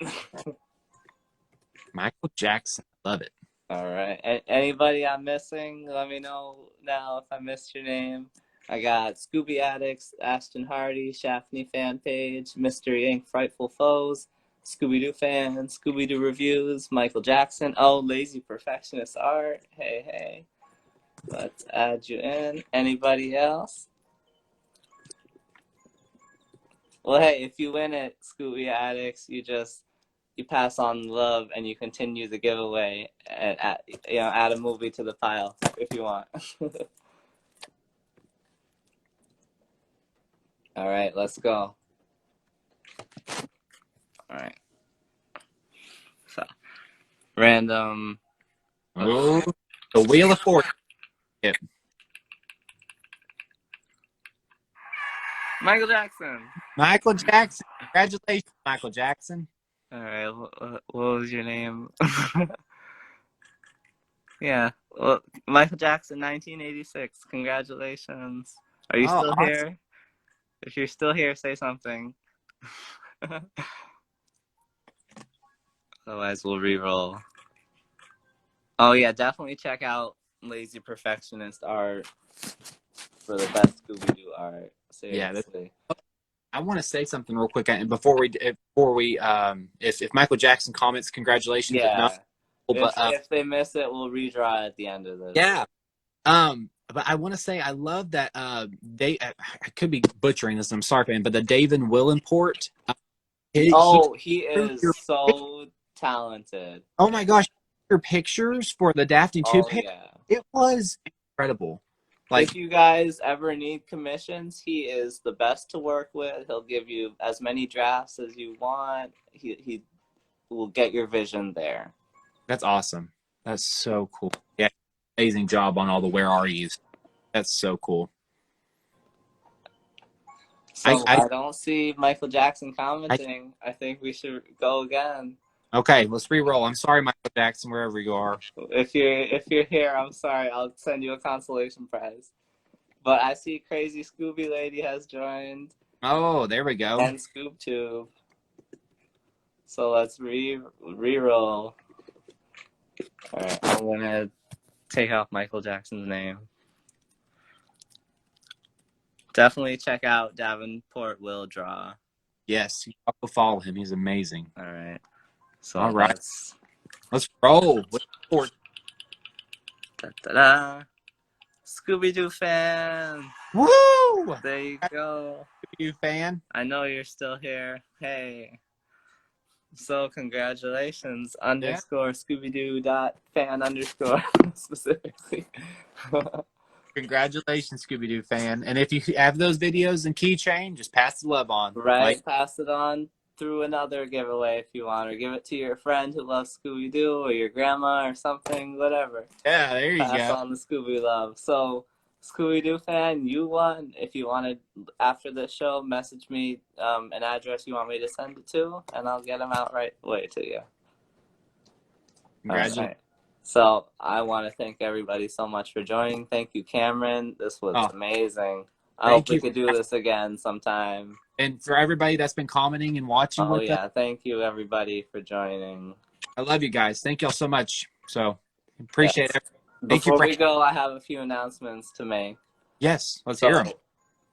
Michael Jackson. Love it. All right. Anybody I'm missing? Let me know now if I missed your name. I got Scooby Addicts, Ashton Hardy, Daphne fan page, Mystery Inc. Frightful Foes, Scooby-Doo fan, Scooby-Doo reviews, Michael Jackson. Oh, Lazy Perfectionist Art. Hey. Let's add you in. Anybody else? Well, hey, if you win it, Scooby Addicts, you pass on love and you continue the giveaway and add a movie to the pile if you want. All right, let's go. All right. So, random. Oh, the Wheel of Fortune. Yep. Michael Jackson. Michael Jackson. Congratulations, Michael Jackson. All right, what was your name? Yeah, well, Michael Jackson, 1986. Congratulations. Are you still awesome. here? If you're still here, say something. Otherwise, we'll re-roll. Oh yeah, definitely check out Lazy Perfectionist art for the best Scooby-Doo art. Yeah, Seriously. I want to say something real quick before we if Michael Jackson comments, congratulations. If not, Yeah. but If they miss it, we'll redraw at the end of this. yeah. But I want to say I love that I could be butchering this. I'm sorry, man, but the David Willenport. He Oh, he is your so talented. oh my gosh, your pictures for the DaphneToo Oh page. yeah. It was incredible. Like If you guys ever need commissions, he is the best to work with. He'll give you as many drafts as you want. He will get your vision there. that's awesome. That's so cool. Yeah, amazing job on all the where are yous. That's so cool. So I I don't see Michael Jackson commenting. I think we should go again. okay. Let's re-roll. I'm sorry, Michael Jackson, wherever you are. If you're here, I'm sorry. I'll send you a consolation prize. But I see Crazy Scooby Lady has joined Oh, there we go. and ScoopTube. So let's re-roll. All right, I'm gonna take off Michael Jackson's name. Definitely check out Davenport Will Draw. Yes, I'll follow him. He's amazing. All right. So All right, let's roll. da-da-da. Scooby-Doo fan. Woo! There you go. You fan? I know you're still here. Hey. So congratulations. Underscore Scooby-Doo dot fan underscore specifically. Congratulations, Scooby-Doo fan. And if you have those videos and keychain, just pass the love on. Right? Pass it on through another giveaway if you want, or give it to your friend who loves Scooby-Doo, or your grandma or something, whatever. Yeah, there you Pass go. on the Scooby love. So, Scooby-Doo fan, you won. If you want to, after the show, message me an address you want me to send it to, and I'll get them out right away to you. Congratulations. Right. So I want to thank everybody so much for joining. Thank you, Cameron. This was amazing. I hope we could do this again sometime. And for everybody that's been commenting and watching with us. Thank you everybody for joining. I love you guys. Thank y'all so much. So appreciate it. Before we go, I have a few announcements to make. Yes, let's hear them.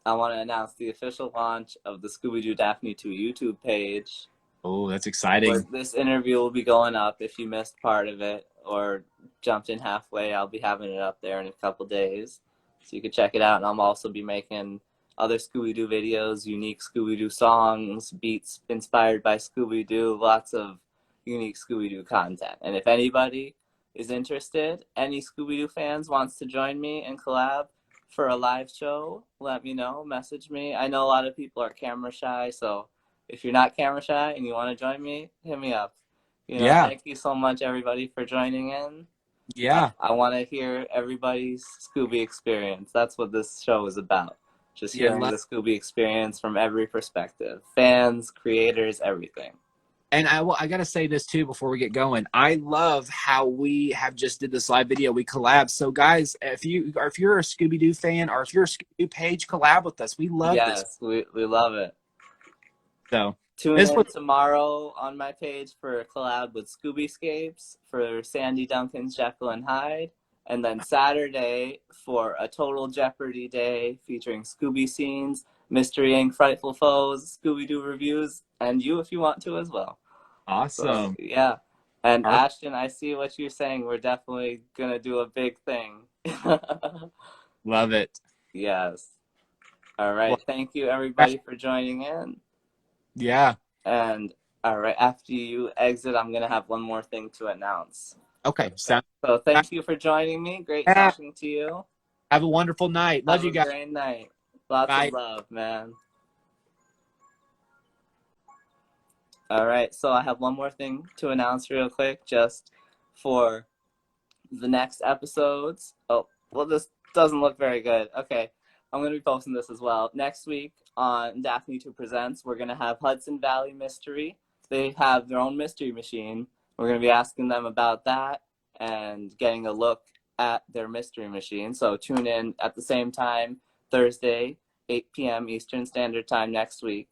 I want to announce the official launch of the Scooby-Doo DaphneToo YouTube page. Oh, that's exciting. This interview will be going up if you missed part of it or jumped in halfway. I'll be having it up there in a couple days. So you can check it out. And I'll also be making other Scooby-Doo videos, unique Scooby-Doo songs, beats inspired by Scooby-Doo, lots of unique Scooby-Doo content. And if anybody is interested, any Scooby-Doo fans wants to join me and collab for a live show, let me know, message me. I know a lot of people are camera shy, so if you're not camera shy and you want to join me, hit me up. Thank you so much, everybody, for joining in. Yeah. I want to hear everybody's Scooby experience. That's what this show is about. Just hearing the Scooby experience from every perspective. Fans, creators, everything. And I got to say this, too, before we get going. I love how we have just did this live video. We collabed. So, guys, if you're a Scooby-Doo fan or if you're a Scooby-Doo page, collab with us. We love this. Yes, we love it. So tune in tomorrow on my page for a collab with Scoobyscapes for Sandy Duncan's Jekyll and Hyde. And then Saturday for a Total Jeopardy day featuring Scooby scenes, Mystery Inc. Frightful Foes, Scooby-Doo reviews, and you if you want to as well. Awesome. So, yeah. And Ashton, I see what you're saying. We're definitely going to do a big thing. Love it. Yes. All right. Thank you, everybody, for joining in. Yeah. And all right, after you exit, I'm going to have one more thing to announce. Okay. So thank you for joining me. Great talking to you. Have a wonderful night. Love you guys. Have a great night. Lots of love, man. All right, so I have one more thing to announce real quick, just for the next episodes. Oh, well, this doesn't look very good. Okay, I'm going to be posting this as well. Next week on DaphneToo Presents, we're going to have Hudson Valley Mystery. They have their own mystery machine. We're going to be asking them about that and getting a look at their mystery machine. So tune in at the same time, Thursday, 8 p.m. Eastern Standard Time next week.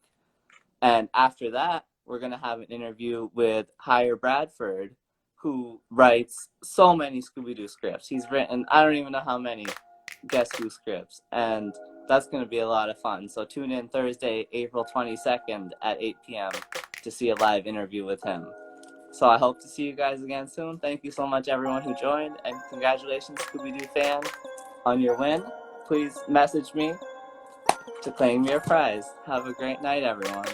And after that, we're going to have an interview with Higher Bradford, who writes so many Scooby-Doo scripts. He's written, I don't even know how many Guess Who scripts, and that's going to be a lot of fun. So tune in Thursday, April 22nd at 8 p.m. to see a live interview with him. So I hope to see you guys again soon. Thank you so much, everyone who joined, and congratulations, Scooby-Doo fan, on your win. Please message me to claim your prize. Have a great night, everyone.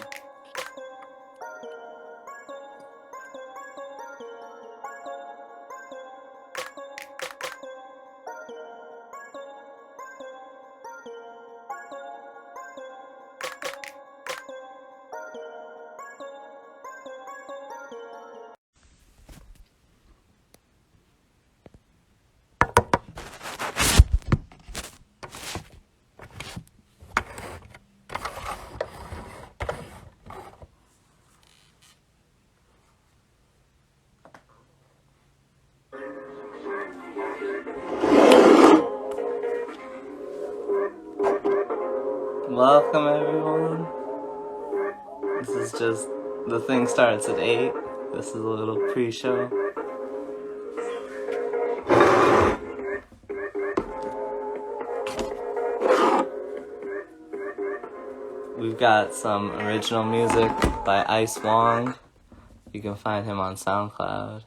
Welcome, everyone. This is just, the thing starts at 8. This is a little pre-show. We've got some original music by Ice Wong. You can find him on SoundCloud.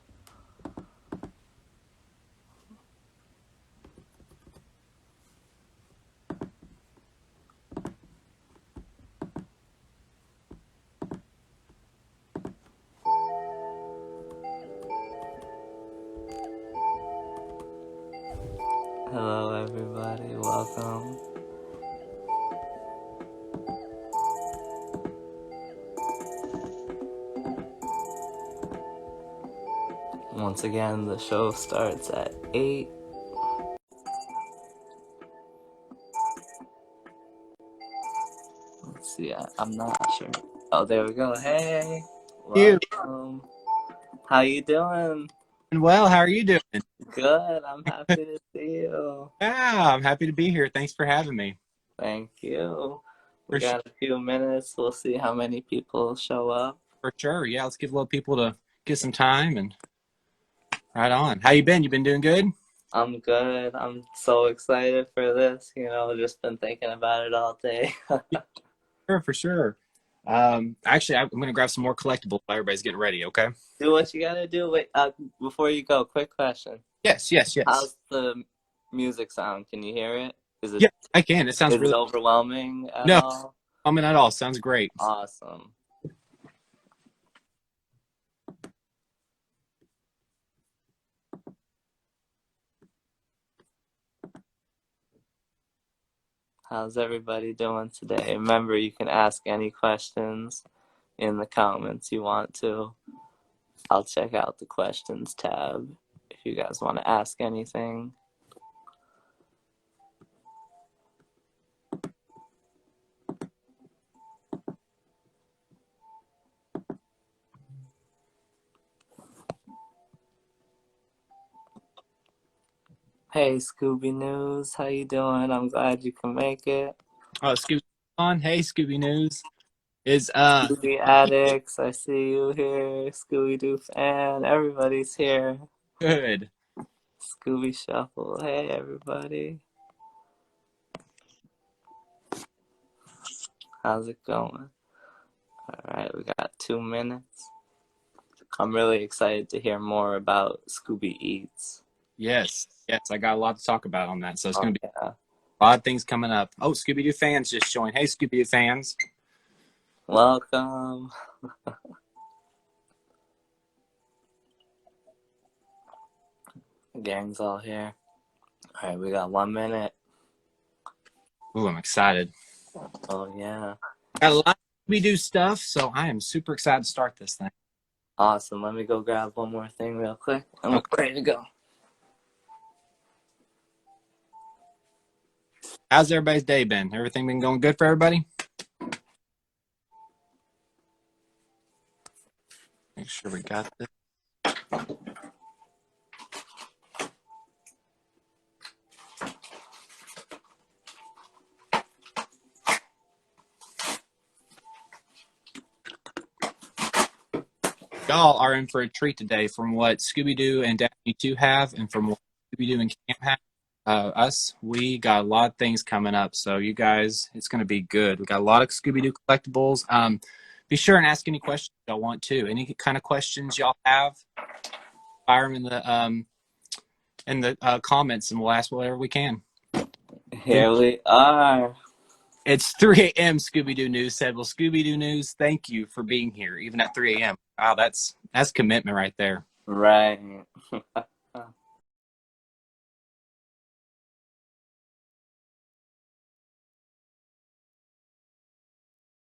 Hello, everybody. Welcome. Once again, the show starts at 8. Let's see, I'm not sure. Oh, there we go. Hey, You welcome. How you doing? doing well? How are you doing? Good. I'm happy to see you. Yeah, I'm happy to be here. Thanks for having me. Thank you. We For sure. got a few minutes. We'll see how many people show up. For sure. Yeah, let's give a little people to get some time and right on. How you been? You been doing good? I'm good. I'm so excited for this. Just been thinking about it all day. Sure, for sure. Actually, I'm gonna grab some more collectibles while everybody's getting ready. Okay. Do what you gotta do. Wait, before you go, quick question. Yes. How's the music sound? Can you hear it? Yeah, I can. It sounds Is it really overwhelming at no. all? I mean, at all. Sounds great. Awesome. How's everybody doing today? Remember, you can ask any questions in the comments you want to. I'll check out the questions tab if you guys want to ask anything. Hey, Scooby News, how you doing? I'm glad you can make it. Oh, Scooby on. Hey, Scooby News is Scooby Addicts, I see you here. Scooby-Doo fan, everybody's here. good. Scooby Shuffle, hey everybody. How's it going? Alright, we got 2 minutes. I'm really excited to hear more about Scooby Eats. Yes. I got a lot to talk about on that. So it's Oh, gonna be yeah. a lot of things coming up. Oh, Scooby-Doo fans just joined. Hey, Scooby-Doo fans. Welcome. The gang's all here. Alright, we got 1 minute. Ooh, I'm excited. Oh, yeah. Got a lot of Scooby-Doo stuff, so I am super excited to start this thing. Awesome. Let me go grab one more thing real quick. I'm ready to go. How's everybody's day been? Everything been going good for everybody? Make sure we got this. y'all are in for a treat today from what Scooby-Doo and DaphneToo have, and from what Scooby-Doo and Camp have. We got a lot of things coming up, so you guys, it's going to be good. We got a lot of Scooby-Doo collectibles. Be sure and ask any questions y'all want to. Any kind of questions y'all have, fire them in the comments, and we'll ask whatever we can. Here we are. It's 3 a.m. Scooby-Doo News said, well, Scooby-Doo News, thank you for being here, even at 3 a.m. Wow, that's commitment right there. Right.